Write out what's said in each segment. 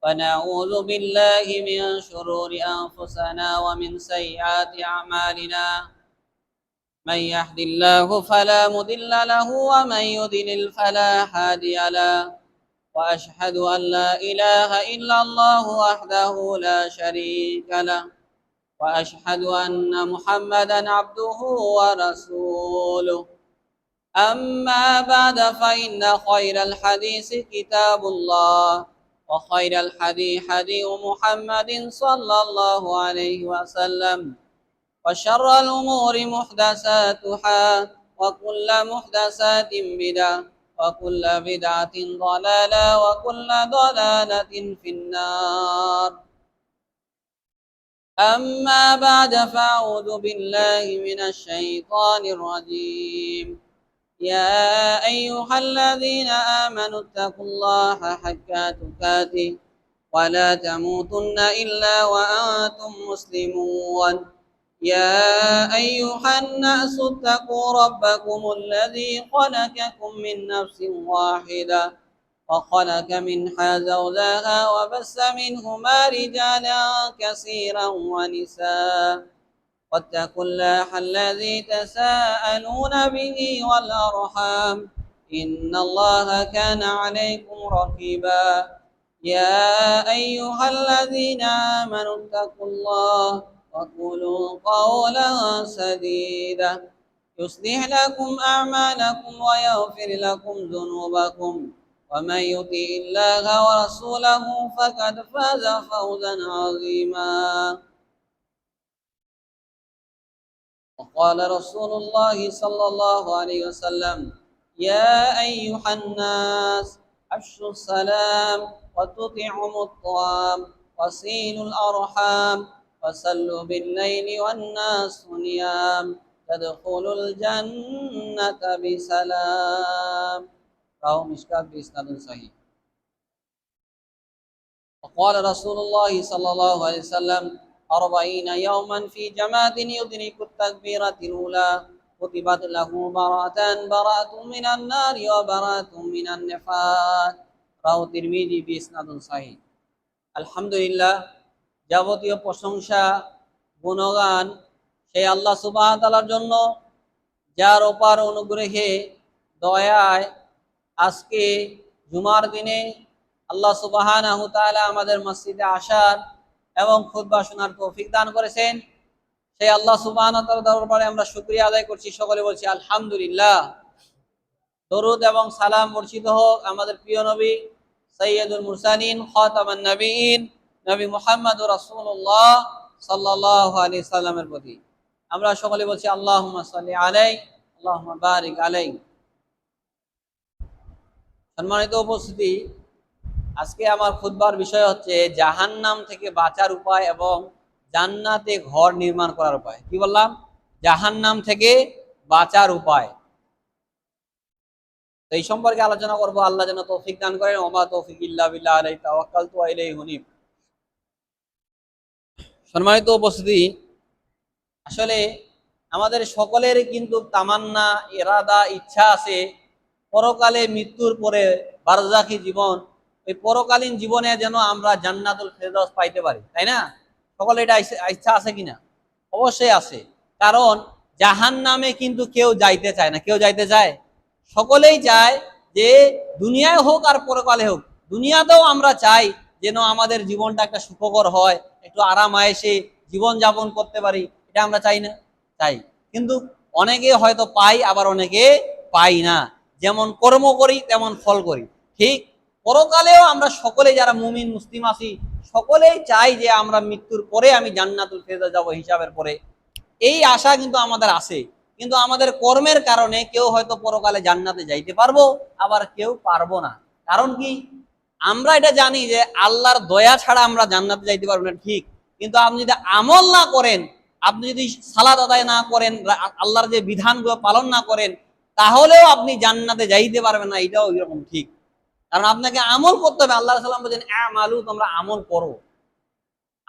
ونعوذ بالله من شرور أنفسنا ومن سيئات أعمالنا من يهد الله فلا مضل له ومن يضلل فلا هادي له وأشهد أن لا إله إلا الله وحده لا شريك له وأشهد أن محمدا عبده ورسوله أما بعد فإن خير الحديث كتاب الله وخير الحديث حديث محمد صلى الله عليه وسلم وشر الأمور محدثاتها وكل محدثات بدعة وكل بدعة ضلالة وكل ضلالة في النار أما بعد فأعوذ بالله من الشيطان الرجيم يا أيها الذين آمنوا اتقوا الله حق تقاته ولا تموتن إلا وأنتم مسلمون يا أيها الناس اتقوا ربكم الذي خلقكم من نفس واحدة وخلق منها زوجها وبث منهما رجالا كثيرا ونساء واتقوا الله الذي تساءلون به والأرحام إن الله كان عليكم رقيبا يا أيها الذين آمنوا اتقوا الله وقولوا قولا سديدا يصلح لكم أعمالكم ويغفر لكم ذنوبكم ومن يطع الله ورسوله فقد فاز فوزا عظيما وقال رسول الله صلى الله عليه وسلم يا أيها الناس أفشوا السلام وتطعموا الطعام وصيلوا الأرحام وصلوا بالليل والناس نيام تدخلوا الجنة بسلام رواه مشكاة بإسناد صحيح وقال رسول الله صلى الله عليه وسلم 40 يوما في جماد يدرك التكبيرة الأولى كتبت له براءة من النار وبراءة من النفاق رواه الترمذي بإسناد صحيح আলহামদুলিল্লাহ যাবতীয় প্রশংসা গুণগান সেই আল্লাহ সুবহানাহু ওয়া তাআলার জন্য যার অপার অনুগ্রহে দয়ায় আজকে জুমার দিনে আল্লাহ সুবহানাহু ওয়া তাআলা আমাদের মসজিদে আসার এবং খুতবা শোনার তৌফিক দান করেছেন সেই আল্লাহ সুবহানাহু ওয়া তাআলার দরবারে আমরা শুকরিয়া আদায় করছি সকলে বলছি আলহামদুলিল্লাহ দরুদ এবং সালাম বর্ষিত হোক আমাদের প্রিয় নবী সাইয়্যিদুল মুরসালিন খাতামান নবিয়্যিন নবী মুহাম্মদুর রাসূলুল্লাহ সাল্লাল্লাহু আলাইহি সাল্লামের প্রতি আমরা সকলে বলছি আল্লাহুম্মা সাল্লি আলাইহি আল্লাহুম্মা বারিক আলাইহি সম্মানিত উপস্থিতি আজকে আমার খুতবার বিষয় হচ্ছে জাহান্নাম থেকে বাঁচার উপায় এবং জান্নাতে ঘর নির্মাণ করার উপায়। কি বললাম? জাহান্নাম থেকে বাঁচার উপায়। তো এই সম্পর্কে আলোচনা করব। আল্লাহ যেন তৌফিক দান করেন। ওমা তৌফিক ইল্লা বিল্লাহ আলাইহি তাওয়াক্কালতু ওয়া ইলাইহি উনীব। সম্মানিত উপস্থিতি, আসলে আমাদের সকলের কিন্তু তামান্না, ইরাদা, ইচ্ছা আছে পরকালে মৃত্যুর পরে বারজাখী জীবন, ওই পরকালীন জীবনে যেন আমরা জান্নাতুল ফেরদাউস পাইতে পারি, তাই না? সকলে এটা ইচ্ছা আছে কিনা? অবশ্যই আছে। কারণ জাহান্নামে কিন্তু কেউ যাইতে চায় না। কেউ যাইতে চায়? সকলেই চায় যে দুনিয়ায় হোক আর পরকালে হোক, দুনিয়াতেও আমরা চাই যেন আমাদের জীবনটা একটা সুখকর হয়, একটু আরাম আয়েশে জীবন যাপন করতে পারি। এটা আমরা চাই না? চাই। কিন্তু অনেকে হয়তো পাই, আবার অনেকে পাই না। যেমন কর্ম করি তেমন ফল করি। ঠিক পরকালেও আমরা সকলে যারা মুমিন মুসলিম আছি সকলেই চাই যে আমরা মৃত্যুর পরে আমি জান্নাতুল ফেরদাউস যাব হিসাবের পরে। এই আশা কিন্তু আমাদের আছে, কিন্তু আমাদের কর্মের কারণে কেউ হয়তো পরকালে জান্নাতে যাইতে পারবো, আবার কেউ পারবো না। কারণ কি? আমরা এটা জানি যে আল্লাহর দয়া ছাড়া আমরা জান্নাতে যাইতে পারবো না, ঠিক। কিন্তু আপনি যদি আমল না করেন, আপনি যদি সালাত আদায় না করেন, আল্লাহর যে বিধানগুলো পালন না করেন, তাহলেও আপনি জান্নাতে যাইতে পারবেন না, এটাও এরকম ঠিক। কারণ আপনাকে আমল করতে হবে। আল্লাহ সাল্লাম বলেন আমালু, তোমরা আমল করো।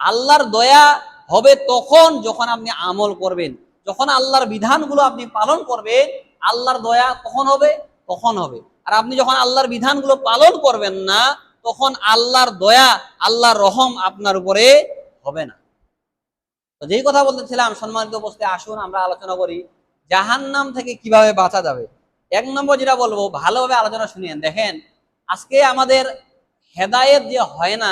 আল্লাহর দয়া হবে তখন যখন আপনি আমল করবেন, যখন আল্লাহর বিধানগুলো আপনি পালন করবেন, আল্লাহর দয়া কখন হবে? তখন হবে। আর আপনি যখন আল্লাহর বিধানগুলো পালন করবেন না, তখন আল্লাহর দয়া, আল্লাহর রহম আপনার উপরে হবে না। তো যেই কথা বলতেছিলাম সম্মানিত উপস্থিতি, আসুন আমরা আলোচনা করি জাহান্নাম থেকে কিভাবে বাঁচা যাবে। এক নম্বর যেটা বলবো, ভালোভাবে আলোচনা শুনিয়েন। দেখেন, আজকে আমাদের হেদায়েত যে হয় না,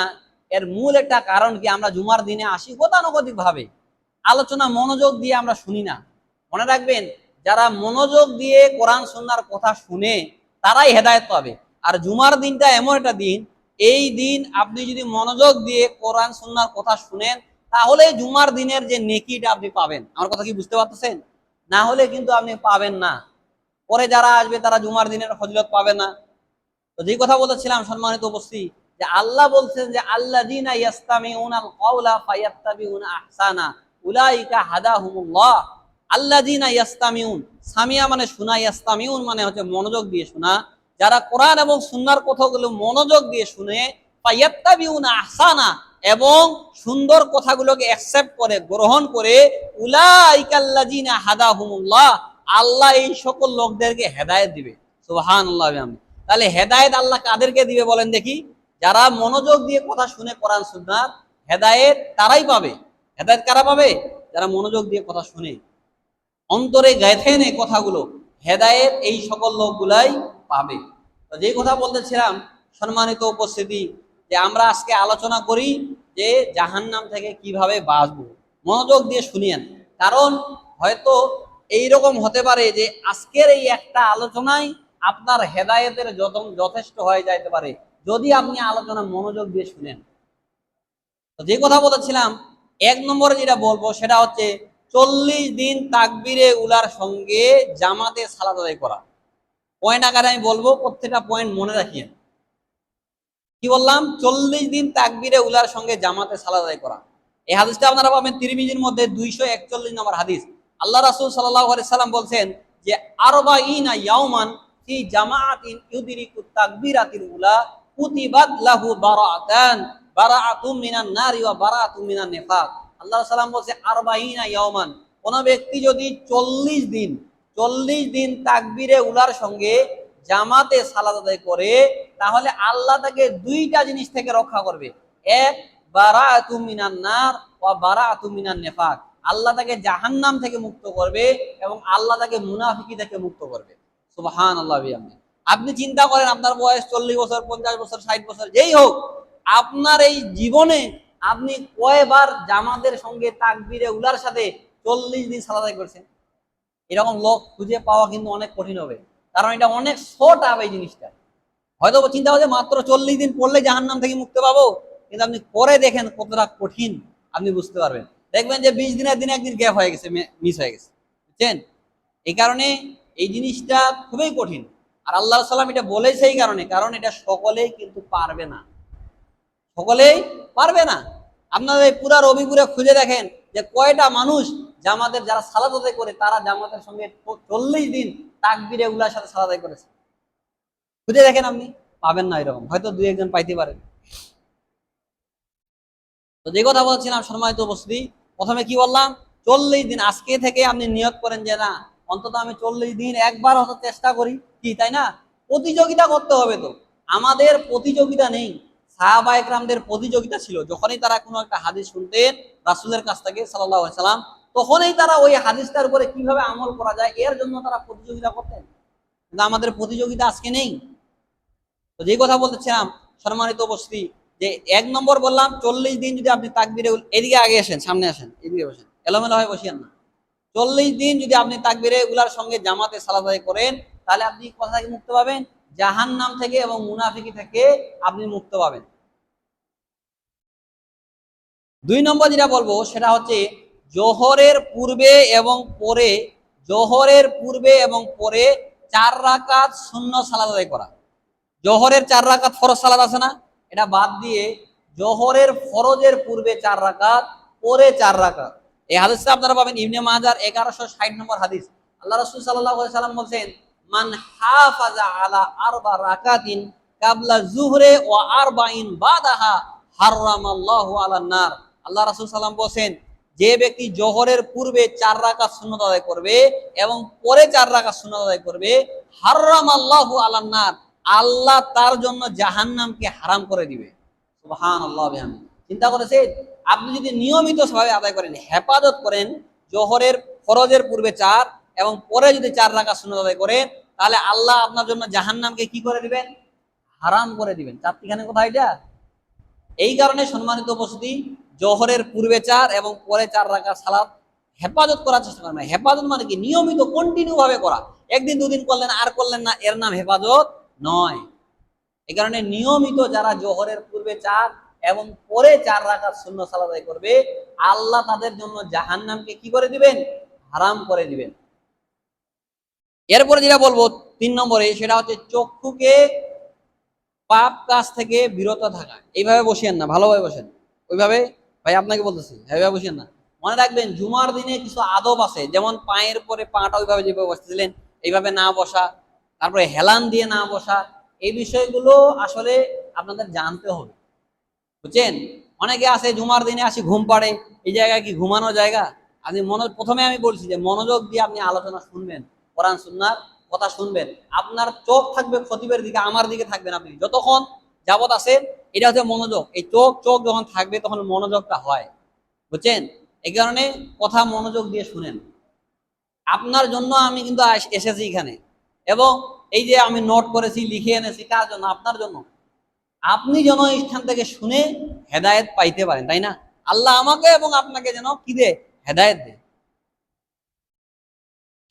এর মূল একটা কারণ কি, আমরা জুমার দিনে আসি গতানুগতিক ভাবে, আলোচনা মনোযোগ দিয়ে আমরা শুনি না। মনে রাখবেন, যারা মনোযোগ দিয়ে কোরআন সুন্নাহর কথা শুনে তারাই হেদায়েত পাবে। আর জুমার দিনটা এমন একটা দিন, এই দিন আপনি যদি মনোযোগ দিয়ে কোরআন সুন্নাহর কথা শুনেন, তাহলে জুমার দিনের যে নেকিটা আপনি পাবেন। আমার কথা কি বুঝতে পারতেছেন? না হলে কিন্তু আপনি পাবেন না। পরে যারা আসবে তারা জুমার দিনের ফজিলত পাবে না। তো যে কথা বলেছিলাম সম্মানিত উপস্থিতি, যে আল্লাহ বলছেন যে আল্লাযীনা ইয়াসতামিউনাল কাওলা ফায়াত্তাবিউনা আহসানা উলাইকা হাদাহুমুল্লাহ। আল্লাযীনা ইয়াসতামিউন, সামিয়া মানে শোনা, ইয়াসতামিউন মানে হচ্ছে মনোযোগ দিয়ে শোনা। যারা কোরআন এবং সুন্নাহর কথাগুলো মনোযোগ দিয়ে শুনে, ফায়াত্তাবিউনা আহসানা, এবং সুন্দর কথাগুলোকে অ্যাকসেপ্ট করে, গ্রহণ করে, উলাইকাল্লাযীনা হাদাহুমুল্লাহ, আল্লাহ এই সকল লোকদেরকে হেদায়েত দিবে। সুবহানাল্লাহ। তাহলে হেদায়েত আল্লাহ কাদেরকে দিবে বলেন দেখি? যারা মনোযোগ দিয়ে কথা শুনে কোরআন সুন্নাহর, হেদায়েত তারাই পাবে। হেদায়েত কারা পাবে? যারা মনোযোগ দিয়ে কথা শুনে, অন্তরে গেঁথে নেয় কথাগুলো, হেদায়েত এই সকল লোকগুলাই পাবে। তো যে কথা বলতেছিলাম সম্মানিত উপস্থিতি, যে আমরা আজকে আলোচনা করি যে জাহান্নাম থেকে কিভাবে বাঁচবো। মনোযোগ দিয়ে শুনিয়েন, কারণ হয়তো এইরকম হতে পারে যে আজকের এই একটা আলোচনায় আপনার হেদায়েতের যথেষ্ট হয়ে যাইতে পারে, যদি আপনি আলোচনা মনোযোগ দিয়ে শুনেন। তো যে কথা বলেছিলাম, এক নম্বরে যেটা বলবো সেটা হচ্ছে 40 দিন তাকবীরে উলার সঙ্গে জামাতে সালাত আদায় করা। পয়েন্ট আকারে আমি বলবো, প্রত্যেকটা পয়েন্ট মনে রাখিয়েন। কি বললাম? 40 দিন তাকবীরে উলার সঙ্গে জামাতে সালাত আদায় করা। এই হাদিসটা আপনারা পাবেন তিরমিজির মধ্যে 241 নম্বর হাদিস। আল্লাহ রাসূল সাল্লাল্লাহু আলাইহি সাল্লাম বলছেন যে আরবাঈনা ইয়াওমান ফি জামাআতিন ইউদরিকুত তাকবীরাতিল উলা কুতিবাত লাহু বারাআতান, বারাআতুম মিনান নারি ওয়া বারাআতুম মিনান নিফাক। আল্লাহ সাল্লাম বলছে আরবাঈনা ইয়াওমান, কোন ব্যক্তি যদি 40 দিন তাকবীরে উলার সঙ্গে জামাতে সালাত আদায় করে, তাহলে আল্লাহ তাকে দুইটা জিনিস থেকে রক্ষা করবে। এক, বারাআতু মিনান নার ওয়া বারাআতু মিনান নিফাক, আল্লাহ তাকে জাহান্নাম থেকে মুক্ত করবে এবং আল্লাহ তাকে মুনাফিকি থেকে মুক্ত করবে। সুবহানাল্লাহ। আপনি চিন্তা করেন, আপনার বয়স 40 বছর, 50 বছর, 60 বছর, যেই হোক, আপনার এই জীবনে আপনি কয়বার জামাতের সঙ্গে তাকবীরে উলার সাথে 40 দিন সালাত আদায় করছেন? এরকম লোক খুঁজে পাওয়া কিন্তু অনেক কঠিন হবে, কারণ এটা অনেক শর্ট আপ এই জিনিসটা। হয়তো চিন্তা হচ্ছে মাত্র 40 দিন পড়লে জাহান্নাম থেকে মুক্তি পাবো, কিন্তু আপনি করে দেখেন কতটা কঠিন, আপনি বুঝতে পারবেন। দেখবেন যে 20 দিনের দিনে একদিন গ্যাপ হয়ে গেছে, মিস হয়ে গেছে, বুঝছেন? এই কারণে এই জিনিসটা খুবই কঠিন। আর আল্লাহ সাল্লাম এটা বলেছে এই কারণে, কারণ এটা সকলেই কিন্তু পারবে না, সকলেই পারবে না। আপনাদের পুরা রবিপুরে খুঁজে দেখেন যে কয়টা মানুষ জামাতের, যারা সালাত আদায় করে, তারা জামাতের সঙ্গে 40 দিন তাকবীরে উলার সাথে সালাত আদায় করেছে। খুঁজে দেখেন, আপনি পাবেন না এরকম, হয়তো 2-1 জন পাইতে পারেন। তো যে কথা বলছিলাম সম্মানিত উপস্থিতি, প্রথমে কি বললাম? 40 দিন। আজকে থেকে আপনি নিয়ত করেন যে না, অন্তত আমি 40 দিন একবার হয়তো চেষ্টা করি, কি তাই না? প্রতিযোগিতা করতে হবে। তো আমাদের প্রতিযোগিতা নেই, সাহাবা একরামদের প্রতিযোগিতা ছিল। যখনই তারা কোনো একটা হাদিস শুনতেন রাসূলের কাছ থেকে সাল্লাল্লাহু আলাইহি সাল্লাম, তখনই তারা ওই হাদিসটার উপরে কিভাবে আমল করা যায় এর জন্য তারা প্রতিযোগিতা করতেন। কিন্তু আমাদের প্রতিযোগিতা আজকে নেই। তো যে কথা বলতেছিলাম সম্মানিত উপস্থিতি, যে এক নম্বর বললাম 40 দিন যদি আপনি তাকবীরে, এদিকে আগে আসেন, সামনে আসেন, এদিকে বসেন, এলোমেলো হয়ে বসিয়েন না। 40 দিন যদি আপনি তাকবীরে উলার সঙ্গে জামাতে সালাত আদায় করেন, তাহলে আপনি কোথা থেকে মুক্ত পাবেন? জাহান্নাম থেকে এবং মুনাফিকি থেকে আপনি মুক্ত পাবেন। 2 নম্বর যেটা বলবো সেটা হচ্ছে জোহরের পূর্বে এবং পরে, জোহরের পূর্বে এবং পরে 4 রাকাত সুন্নত সালাত আদায় করা। জোহরের 4 রাকাত ফরজ সালাত আছে না, এটা বাদ দিয়ে জোহরের ফরজের পূর্বে 4 রাকাত, পরে 4 রাকাত। এই হাদিসটা আপনারা পাবেন ইবনে মাজার 1160 নম্বর হাদিস। আল্লাহ রাসূল সাল্লাল্লাহু আলাইহি সাল্লাম বলেন, মান হাফাজা আলা আরবা রাকাতিন কাবলা যুহরে ওয়া আরবাইন বাদাহা হারামাল্লাহু আলান নার। আল্লাহ রাসূল সাল্লাম বলেন, যে ব্যক্তি জোহরের পূর্বে 4 রাকাত সুন্নত আদায় করবে এবং পরে 4 রাকাত সুন্নত আদায় করবে, হারামাল্লাহু আলান নার, আল্লাহ তার জন্য জাহান্নামকে হারাম করে দিবে। সুবহানাল্লাহ। চিন্তা করেছেন, আপনি যদি নিয়মিত ভাবে আদায় করেন, হেফাজত করেন, জোহরের ফরজের পূর্বে 4 এবং পরে যদি 4 রাকাত সুন্নাত আদায় করেন, তাহলে আল্লাহ আপনার জন্য জাহান্নামকে কি করে দিবেন? হারাম করে দিবেন। চারটিখানে কোথায় এটা? এই কারণে সম্মানিত উপস্থিতি, জোহরের পূর্বে 4 এবং পরে 4 রাকাত সালাত হেফাজত করার চেষ্টা করেন। হেফাজত মানে কি? নিয়মিত কন্টিনিউ ভাবে করা। একদিন দুদিন করলেন আর করলেন না, এর নাম হেফাজত নয়। এই কারণে নিয়মিত যারা জোহরের পূর্বে 4 এবং পরে 4 রাকাত সুন্নাত সালাত আদায় করবে, আল্লাহ তাদের জন্য জাহান্নামকে কি করে দিবেন? হারাম করে দিবেন। এরপরে যেটা বলবো 3 নম্বরে, সেটা হচ্ছে চক্ষুকে পাপ কাজ থেকে বিরত থাকা। এইভাবে বসিয়েন না, ভালোভাবে বসেন। ওইভাবে, ভাই আপনাকে বলতেছি, এইভাবে বসিয়েন না। মনে রাখবেন, জুমার দিনে কিছু আদব আছে, যেমন পায়ের পরে পাটা ওইভাবে যেভাবে বসতেছিলেন এইভাবে না বসা, তারপরে হেলান দিয়ে না বসা, এই বিষয়গুলো আসলে আপনাদের জানতে হবে, বুঝছেন? অনেকে আছে জুমার দিনে আসি ঘুম পাড়ে, এই জায়গায় কি ঘুমানোর জায়গা? আপনি প্রথমে আমি বলছি যে মনোযোগ দিয়ে আপনি আলোচনা শুনবেন, কোরআন সুন্নাহর কথা শুনবেন। আপনার চোখ থাকবে খতিবের দিকে, আমার দিকে থাকবেন। আপনি যতক্ষণ যাবত আছেন, এটা হচ্ছে মনোযোগ। এই চোখ যখন থাকবে তখন মনোযোগটা হয়, বুঝছেন? এই কারণে কথা মনোযোগ দিয়ে শুনেন। আপনার জন্য আমি কিন্তু এসেছি এখানে, এবং এই যে আমি নোট করেছি, লিখে এনেছি, কার জন্য? আপনার জন্য। আপনি যেন এই স্থান থেকে শুনে হেদায়েত পাইতে পারেন, তাই না? আল্লাহ আমাকে এবং আপনাকে যেন কি দে? হেদায়েত দে।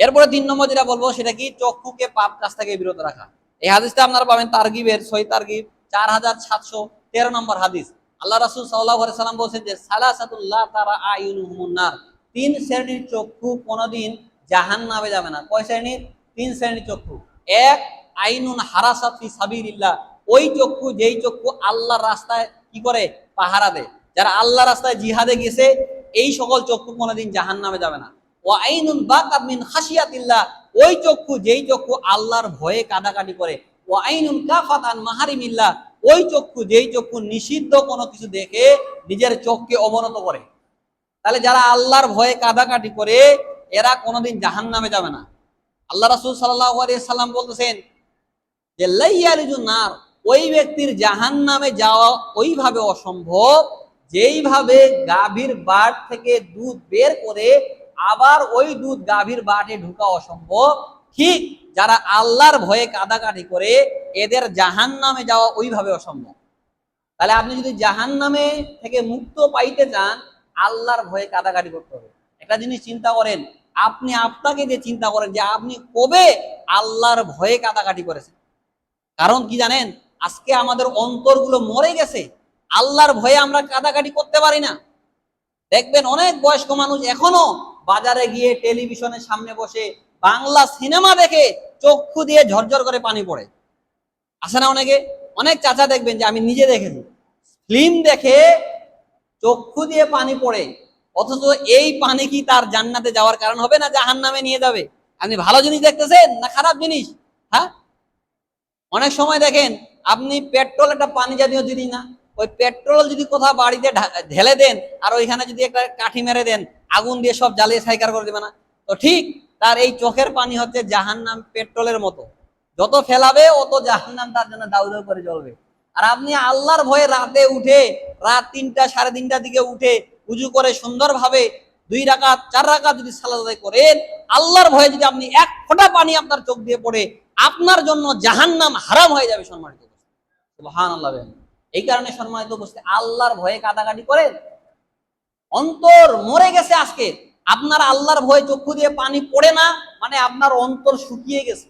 এরপরে 3 নম্বর যেটা বলবো, সেটা কি? চক্ষুকে পাপ কাজ থেকে বিরত রাখা। এই হাদিসটা আপনারা পাবেন তারগিবের, সহিহ তারগিব 4713 নম্বর হাদিস। আল্লাহ রাসূল সাল্লাল্লাহু আলাইহি সাল্লাম বলেছেন যে সালাসাতুল্লাহ তারা আয়ুনুহুমুন নার, 3 শ্রেণীর চক্ষু কোনোদিন জাহান্নামে যাবে না। কয় শ্রেণীর? 3 শ্রেণীর চক্ষু। এক, আইনুন হারাসাত ফি সাবিলিল্লাহ, ওই চক্ষু যেই চক্ষু আল্লাহর রাস্তায় কি করে? পাহারা দেয়। যারা আল্লাহর রাস্তায় জিহাদে গেছে, এই সকল চক্ষু কোনোদিন জাহান্নামে যাবে না। ওয়া আইনুন বাকাত মিন খাশিয়াতিল্লাহ, ওই চক্ষু যেই চক্ষু আল্লাহর ভয়ে কাঁদাকাটি করে। ওয়া আইনুন কাফাত আন মাহারিমিল্লাহ, ওই চক্ষু যেই চক্ষু নিষিদ্ধ কোনো কিছু দেখে নিজের চোখকে অবনত করে। তাহলে যারা আল্লাহর ভয়ে কাঁদাকাটি করে, এরা কোনোদিন জাহান্নামে যাবে না। আল্লাহ রাসূল সাল্লাল্লাহু আলাইহি সাল্লাম বলতেছেন যে লাইয়ালিজুন নার, ওই ব্যক্তির জাহান্নামে যাওয়া ওইভাবে অসম্ভব যেইভাবে গাভীর বাট থেকে দুধ বের করে আবার ওই দুধ গাভীর বাটে ঢুকা অসম্ভব, ঠিক যারা আল্লাহর ভয়ে কাঁদাকাটি করে, এদের জাহান্নামে যাওয়া ওইভাবে অসম্ভব। তাহলে আপনি যদি জাহান্নামে থেকে মুক্ত পাইতে চান, আল্লাহর ভয়ে কাঁদাকাটি করতে হবে। একটা জিনিস চিন্তা করেন, আপনি আপনাকে যে চিন্তা করেন যে আপনি কবে আল্লাহর ভয়ে কাঁদাকাটি করেছেন। কারণ কি জানেন? আজকে আমাদের অন্তরগুলো মরে গেছে, আল্লাহর ভয়ে আমরা কাঁদাকাটি করতে পারি না। দেখবেন অনেক বয়স্ক মানুষ এখনো বাজারে গিয়ে টেলিভিশনের সামনে বসে বাংলা সিনেমা দেখে চক্ষু দিয়ে ঝরঝর করে পানি পড়ে। আসে না অনেকে? অনেক চাচা দেখবেন, যে আমি নিজে দেখেছি, ফিল্ম দেখে চক্ষু দিয়ে পানি পড়ে, অথচ এই পানি কি তার জান্নাতে যাওয়ার কারণ হবে, না জাহান্নামে নিয়ে যাবে? আপনি ভালো জিনিস দেখতেছেন না খারাপ জিনিস? হ্যাঁ, অনেক সময় দেখেন আপনি পেট্রোল একটা পানি জাতীয় জিনিস না, ওই পেট্রোল যদি কোথাও বাড়িতে ঢেলে দেন আর ওইখানে যদি একটা কাঠি মেরে দেন, আগুন দিয়ে সব জ্বালিয়ে ছাইকার করে দেবে না? তো ঠিক তার এই চোখের পানি হচ্ছে জাহান্নাম পেট্রোলের মতো, যত ফেলাবে অত জাহান্নাম তার জন্য দাউ দাউ করে জ্বলবে। আর আপনি আল্লাহর ভয়ে রাতে উঠে, রাত 3টা 3:30টার দিকে উঠে উজু করে সুন্দরভাবে 2 রাকাত 4 রাকাত যদি সালাত আদায় করেন, আল্লাহর ভয়ে যদি আপনি এক ফোঁটা পানি আপনার চোখ দিয়ে পড়ে, আপনার জন্য জাহান্নাম হারাম হয়ে যাবে। সম্মানিত সুবহানাল্লাহ। এই কারণে সম্মানিত উপস্থিতি, আল্লাহর ভয়ে কাঁদাকাটি করেন। অন্তর মরে গেছে আজকে, আপনার আল্লাহর ভয়ে চক্ষু দিয়ে পানি পড়ে না, মানে আপনার অন্তর শুকিয়ে গেছে।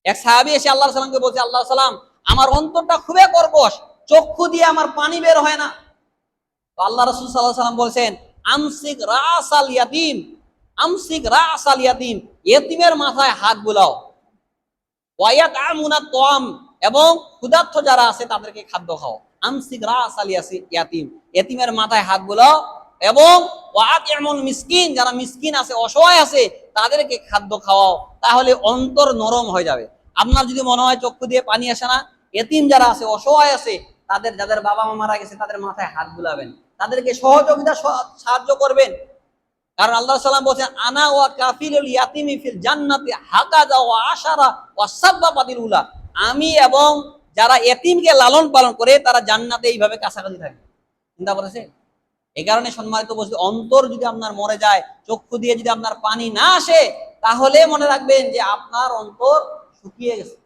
এক সাহাবী এসে আল্লাহ সাল্লামকে বলছে, আল্লাহ সাল্লাম, আমার অন্তরটা খুবই কর্কশ, চক্ষু দিয়ে আমার পানি বের হয় না। তো আল্লাহ রাসূল সাল্লাল্লাহু আলাইহি ওয়াসাল্লাম বলছেন, আমসিক রাসাল ইয়াতিম, আমসিক রাসাল ইয়াতিম, ইতিমের মাথায় হাত বুলাও। ওয়ায়াত আমুনা তোয়াম, এবং ক্ষুধার্ত যারা আছে তাদেরকে খাদ্য খাও। আমসিক রাসাল ইয়াতিম, ইতিমের মাথায় হাত বুলাও, এবং ওয়াতিমুল মিসকিন, যারা মিসকিন আছে, অসহায় আছে, তাদেরকে খাদ্য খাওয়াও। তাহলে অন্তর নরম হয়ে যাবে। আপনার যদি মনে হয় চক্ষু দিয়ে পানি আসে না, এতিম যারা আছে, অসহায় আছে, তাদের যাদের বাবা মা মারা গেছে তাদের মাথায় হাত বুলাবেন, তাদেরকে সহযোগিতা সাহায্য করবেন। কারণ আল্লাহ সাল্লাম বলছেন, আনা ওয়া কাফিলুল ইয়াতিমি ফিল জান্নাতি হাকাযা ওয়া আশারা ওয়া সাব্বাবাতিল উলা, আমি এবং যারা এতিমকে লালন পালন করে তারা জান্নাতে এইভাবে কাছাকাছি থাকে। চিন্তা করেছে? এই কারণে সম্মানিত উপস্থিতি, অন্তর যদি আপনার মরে যায়, চক্ষু দিয়ে যদি আপনার পানি না আসে, তাহলে মনে রাখবেন যে আপনার অন্তর শুকিয়ে গেছে।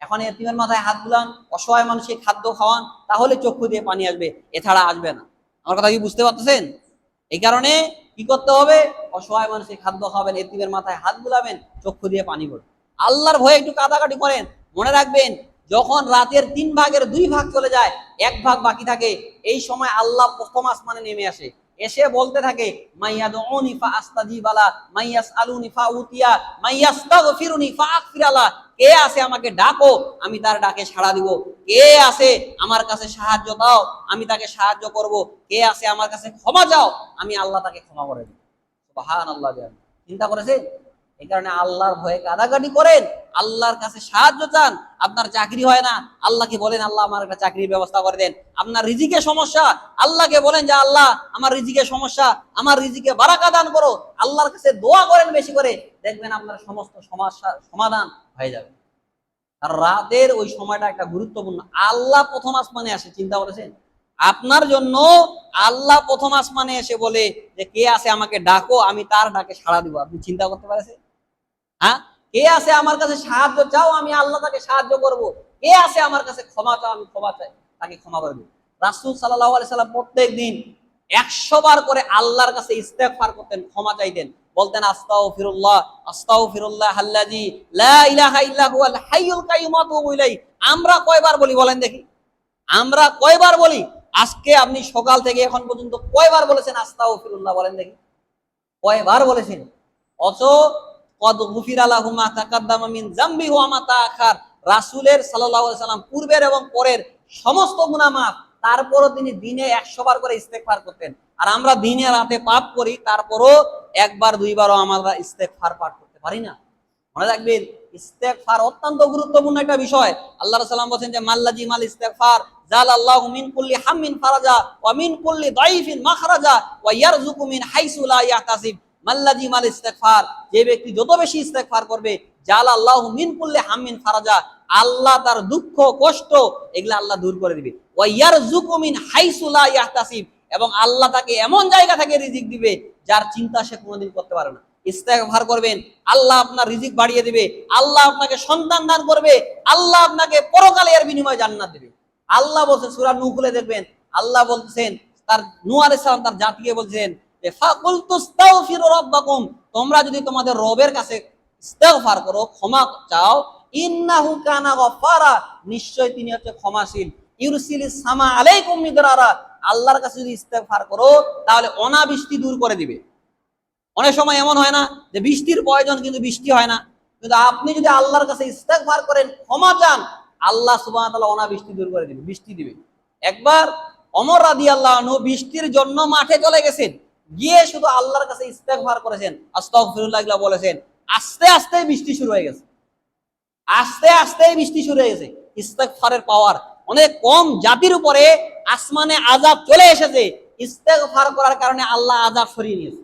এখন এতিমের মাথায় হাত বুলান, অসহায় মানুষকে খাদ্য খাওয়ান, তাহলে চক্ষু দিয়ে পানি আসবে, এছাড়া আসবে না। আমার কথা কি বুঝতে পারতেছেন? এই কারণে কি করতে হবে? অসহায় মানুষকে খাদ্য খাওয়াবেন, এতিমের মাথায় হাত বুলাবেন, চক্ষু দিয়ে পানি পড়বে। আল্লাহর ভয়ে একটু কাটাকাটি করেন। মনে রাখবেন, যখন রাতের 3 ভাগের 2 ভাগ চলে যায়, 1 ভাগ বাকি থাকে, এই সময় আল্লাহ প্রথম আসমানে নেমে আসে, এসে বলতে থাকে, মাইয়াদউনি ফাআস্তাজিবালা, মাইয়াসআলুনি ফাউতিয়া, মাইয়াস্তাগফিরুনি ফাআগফিরালা। কে আছে আমাকে ডাকো, আমি তার ডাকে সাড়া দিব। কে আছে আমার কাছে সাহায্য দাও, আমি তাকে সাহায্য করব। কে আছে আমার কাছে ক্ষমা চাও, আমি আল্লাহ তাকে ক্ষমা করে দেব। সুবহানাল্লাহ। চিন্তা করেছেন? এই কারণে আল্লাহর ভয়ে কাঁদাকাটি করেন, আল্লাহর কাছে সাহায্য চান। আপনার চাকরি হয় না, আল্লাহকে বলেন, আল্লাহ আমার একটা চাকরির ব্যবস্থা করে দেন। আপনার রিজিকের সমস্যা, আল্লাহকে বলেন যে আল্লাহ আমার রিজিকের সমস্যা, আমার রিজিকে বারাকা দান করো। আল্লাহর কাছে দোয়া করেন বেশি করে, দেখবেন আপনার সমস্ত সমস্যার সমাধান হয়ে যাবে। আর রাতের ওই সময়টা একটা গুরুত্বপূর্ণ। আল্লাহ প্রথম আসমানে আসে, চিন্তা করেছেন? আপনার জন্য আল্লাহ প্রথম আসমানে এসে বলে যে কে আছে আমাকে ডাকো, আমি তার ডাকে সাড়া দিব। আপনি চিন্তা করতে পারছেন? হ্যাঁ, কে আছে আমার কাছে সাহায্য চাও, আমি আল্লাহ তাকে সাহায্য করব। কে আছে আমার কাছে ক্ষমা চাও, আমি ক্ষমা চাই, তাকে ক্ষমা করে দেব। রাসূল সাল্লাল্লাহু আলাইহি সাল্লাম প্রত্যেক দিন 100 বার করে আল্লাহর কাছে ইস্তেগফার করতেন, ক্ষমা চাইতেন। বলতেন, আস্তাগফিরুল্লাহ আস্তাগফিরুল্লাহ আল্লাযী লা ইলাহা ইল্লা হুয়াল হাইয়ুল কাইয়্যুম ওয়া আতুবু ইলাইহি। আমরা কয়বার বলি বলেন দেখি? আমরা কয়বার বলি? আজকে আপনি সকাল থেকে এখন পর্যন্ত কয়বার বলেছেন আস্তাগফিরুল্লাহ? বলেন দেখি, কয়বার বলেছেন? অথচ কদ গুফিরা লাহু মা তাকাদ্দামা মিন যামবিহি ওয়া মা তাআখার, রাসূলের সাল্লাল্লাহু আলাইহি সাল্লাম পূর্বের এবং পরের সমস্ত গুনাহ মাফ। তারপরও তিনি দিনে 100 বার করে ইস্তেগফার করতেন। আর আমরা দিনে রাতে পাপ করি, তারপরও 1 বার 2 বারও আমরা ইস্তেগফার পাঠ করতে পারি না। মনে রাখবেন, ইস্তেগফার অত্যন্ত গুরুত্বপূর্ণ একটা বিষয়। আল্লাহ রাসূল সাল্লাল্লাহু আলাইহি ওয়াসাল্লাম বলেন যে মাল্লাজি মাল ইস্তেগফার জালাল্লাহু মিন কুল্লি হাম্মিন ফারাজা ওয়া মিন কুল্লি দাইফিন মাখরাজা ওয়া ইয়ারযুকু মিন হাইসু লা ইয়াহতাসিব। মাল্লাজি মাল ইস্তেগফার, যে ব্যক্তি যত বেশি ইস্তেগফার করবে, জালাল্লাহু মিন কুল্লি হাম্মিন ফারাজা, আল্লাহ তার দুঃখ কষ্ট এগুলা আল্লাহ দূর করে দিবে। ওয়া ইয়ারযুকু মিন হাইসু লা ইয়াহতাসিব, এবং আল্লাহ তাকে এমন জায়গা থেকে রিজিক দিবে যার চিন্তা সে কোনোদিন করতে পারে না। ইস্তেগফার করবেন, আল্লাহ আপনার রিজিক বাড়িয়ে দিবে, আল্লাহ আপনাকে সন্তান দান করবে, আল্লাহ আপনাকে পরকালে এর বিনিময়ে জান্নাত দিবে। আল্লাহ বলছেন, সূরা নূহ খুলে দেখবেন, আল্লাহ বলছেন, তার নূহ আলাইহিস সালাম তার জাতিকে বলছেন যে ফাকুলতুস্তাগফিরু রাব্বাকুম, তোমরা যদি তোমাদের রবের কাছে ইস্তেগফার করো, ক্ষমা চাও, ইন্নাহু কানা গফফারা, নিশ্চয় তিনি হচ্ছে ক্ষমাশীল, ইউরসিলিস সামা আলাইকুম মিদরারা, আল্লাহর কাছে যদি ইস্তেগফার করো তাহলে অনাবৃষ্টি দূর করে দিবে। অনেক সময় এমন হয় না যে বৃষ্টির প্রয়োজন কিন্তু বৃষ্টি হয় না, কিন্তু আপনি যদি আল্লাহর কাছে ইস্তেগফার করেন, ক্ষমা চান, আল্লাহ সুবহানাহু ওয়া তাআলা অনাবৃষ্টি দূর করে দিবে, বৃষ্টি দিবে। একবার ওমর রাদিয়াল্লাহু আনহু বৃষ্টির জন্য মাঠে চলে গেছেন, গিয়ে শুধু আল্লাহর কাছে ইস্তেগফার করেছেন, আস্তাগফিরুল্লাহ বলেছেন, আস্তে আস্তে বৃষ্টি শুরু হয়ে গেছে। আস্তে আস্তে বৃষ্টি শুরু হয়ে গেছে। ইস্তেগফারের পাওয়ার অনেক কম জাতির উপরে আসমানে আযাব চলে এসেছে, ইস্তেগফার করার কারণে আল্লাহ আযাব সরিয়ে নিয়েছে।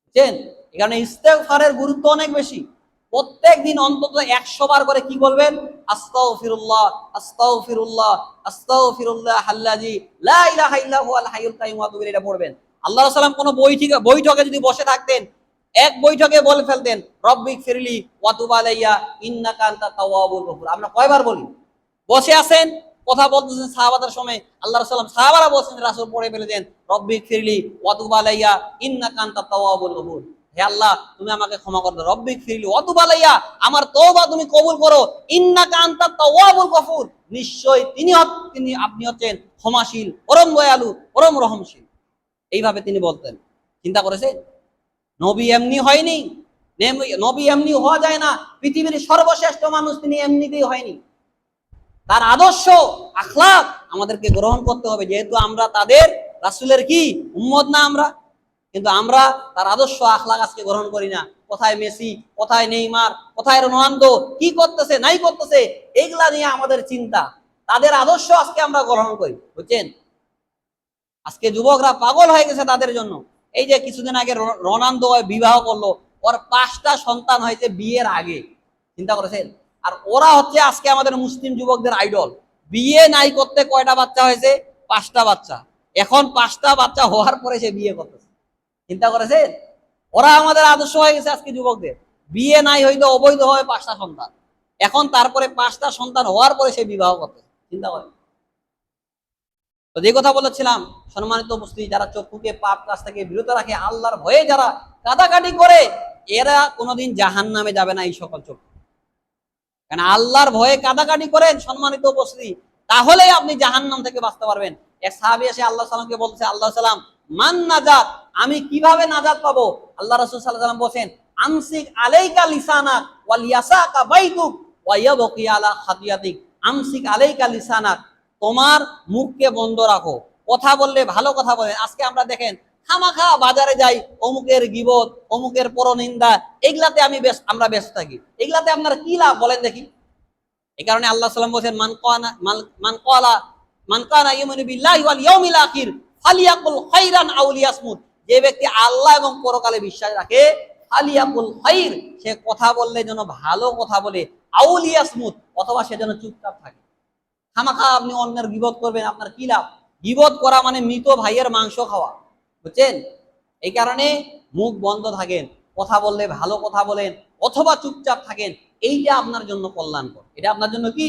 বুঝছেন? এখানে ইস্তেগফারের গুরুত্ব অনেক বেশি। প্রত্যেক দিন অন্তত 100 বার করে কি বলবেন? আস্তাগফিরুল্লাহ আস্তাগফিরুল্লাহ আস্তাগফিরুল্লাহ আল্লাযী লা ইলাহা ইল্লা হুয়াল হাইয়ুল কাইয়্যুম ওয়া আতুবু ইলাইহি, এটা পড়বেন। আল্লাহ রাসূল সাল্লাল্লাহু আলাইহি ওয়াসাল্লাম কোনো বৈঠকে যদি বসে থাকতেন, এক বৈঠকে বলে ফেলতেন, রব্বিক ফিরলি ওয়া তুব আলাইয়া ইন্নাকা আনতাত তাওয়াবুর গফুর। আমরা কয়বার বলি? বসে আছেন, কথা বলতেছেন সাহাবাদের সময়, আল্লাহ রাসূল সাল্লাল্লাহু আলাইহি ওয়াসাল্লাম, সাহাবারা বলছেন, রাসূল পড়ে ফেলে দেন, রব্বিক ফিরলি ওয়া তুব আলাইয়া ইন্নাকা আনতাত তাওয়াবুর গফুর। হে আল্লাহ, তুমি আমাকে ক্ষমা করে দাও, রব্বিক ফিরলি ওয়া তুব আলাইয়া, আমার তওবা তুমি কবুল করো, ইন্নাকা আনতাত তাওয়াবুর গফুর, নিশ্চয় তিনি আপনি হচ্ছেন ক্ষমাশীল, পরম দয়ালু, পরম রহমশীল। এইভাবে তিনি বলতেন। চিন্তা করেছেন? নবী এমনি হয়নি, নবী এমনি হওয়া যায় না। পৃথিবীর সর্বশ্রেষ্ঠ মানুষ তিনি এমনিতেই হয়নি। তার আদর্শ আখলাক আমাদেরকে গ্রহণ করতে হবে, যেহেতু আমরা তাদের রাসূলের কি উম্মত না আমরা, কিন্তু আমরা তার আদর্শ আখলাক আজকে গ্রহণ করি না। কোথায় মেসি, কোথায় নেইমার, কোথায় রোনালদো, কি করতেছে নাই করতেছে, এগুলা নিয়ে আমাদের চিন্তা। তাদের আদর্শ আজকে আমরা গ্রহণ করি। বুঝছেন? আজকে যুবকরা পাগল হয়ে গেছে তাদের জন্য। এই যে কিছুদিন আগে রোনালদো বিবাহ করলো, ওর 5টা সন্তান হয়েছে বিয়ের আগে। চিন্তা করেছেন? আর ওরা হচ্ছে আজকে আমাদের মুসলিম যুবকদের আইডল। বিয়ে নাই করতে কয়টা বাচ্চা হয়েছে? 5টা বাচ্চা। এখন 5টা বাচ্চা হওয়ার পরে সে বিয়ে করতেছে। চিন্তা করেছেন? ওরা আমাদের আদর্শ হয়ে গেছে আজকে যুবকদের। বিয়ে নাই হইতে অবৈধ হয় 5টা সন্তান, এখন তারপরে 5টা সন্তান হওয়ার পরে সে বিবাহ করতে। চিন্তা করেন। তো যে কথা বলেছিলাম, সম্মানিত উপস্থিতি, যারা চক্ষুকে পাপ কাজ থেকে বিরত রাখে, আল্লাহর ভয়ে যারা কাদাকাটি করে, এরা কোনোদিন জাহান্নামে যাবে না। এই সকল চক্ষু, কারণ আল্লাহর ভয়ে কাদাকাটি করেন, সম্মানিত উপস্থিতি, তাহলেই আপনি জাহান্নাম থেকে বাঁচতে পারবেন। এক সাহাবী এসে আল্লাহ সাল্লামকে বলছে, আল্লাহ সাল্লাম, মান নাজাত, আমি কিভাবে নাজাত পাবো? আল্লাহ রাসূল সাল্লাল্লাহু আলাইহি ওয়াসাল্লাম বলেন, আমসিক আলাইকা লিসানাক ওয়াল ইয়াসাকা বাইতুক ওয়া ইয়াবকি আলা খাতিয়াতিক। আমসিক আলাইকা লিসানাক, তোমার মুখকে বন্ধ রাখো, কথা বললে ভালো কথা বলেন। আজকে আমরা দেখেন খামাখা বাজারে যাই, অমুকের গীবত, অমুকের পরনিন্দা, এগুলাতে আমরা ব্যস্ত থাকি। এগুলাতে আপনার কি লাভ বলেন দেখি? এই কারণে আল্লাহ সাল্লাম বলেছেন, মান কানা ইউমিনু বিল্লাহি ওয়াল ইয়াউমিল আখির ফালিয়াকুল খাইরান আও লিয়াসমুত। যে ব্যক্তি আল্লাহ এবং পরকালে বিশ্বাস রাখে, ফালিয়াকুল খাইর, সে কথা বললে যেন ভালো কথা বলে, আও লিয়াসমুত, অথবা সে যেন চুপচাপ থাকে। খামাখা আপনি অন্যের গীবত করবেন, আপনার কি লাভ? গীবত করা মানে মৃত ভাইয়ের মাংস খাওয়া, বুঝছেন? এই কারণে মুখ বন্ধ থাকেন, কথা বললে ভালো কথা বলেন, অথবা চুপচাপ থাকেন। এইটা আপনার জন্য কল্যাণকর। এটা আপনার জন্য কি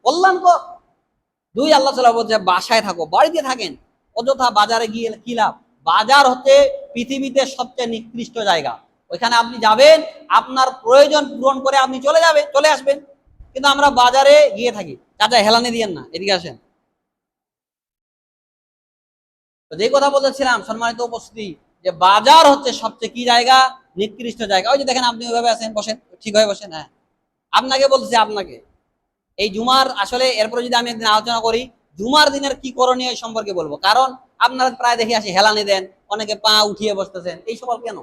কল্যাণকর? 2, আল্লাহ তাআলা বলছে বাসায় থাকো, বাড়িতে থাকেন, অযথা বাজারে গিয়ে কি লাভ? বাজার হচ্ছে পৃথিবীতে সবচেয়ে নিকৃষ্ট জায়গা। ওইখানে আপনি যাবেন, আপনার প্রয়োজন পূরণ করে আপনি চলে আসবেন। কিন্তু আমরা বাজারে গিয়ে থাকি। চাচা হেলানি দিয়েন না, এদিকে আসেন। তো যে কথা বলেছিলাম, সম্মানিত উপস্থিতি, যে বাজার হচ্ছে সবচেয়ে কি জায়গা? নিকৃষ্ট জায়গা। ওই যে দেখেন, আপনি ওইভাবে আছেন, বসেন, ঠিক হয়ে বসেন। হ্যাঁ, আপনাকে বলতেছি, আপনাকে এই জুমার, আসলে এরপরে যদি আমি একদিন আলোচনা করি জুমার দিনের কি করণীয় এই সম্পর্কে বলবো। কারণ আপনারা প্রায় দেখে আসি হেলানি দেন, অনেকে পা উঠিয়ে বসতেছেন, এই সব কেন?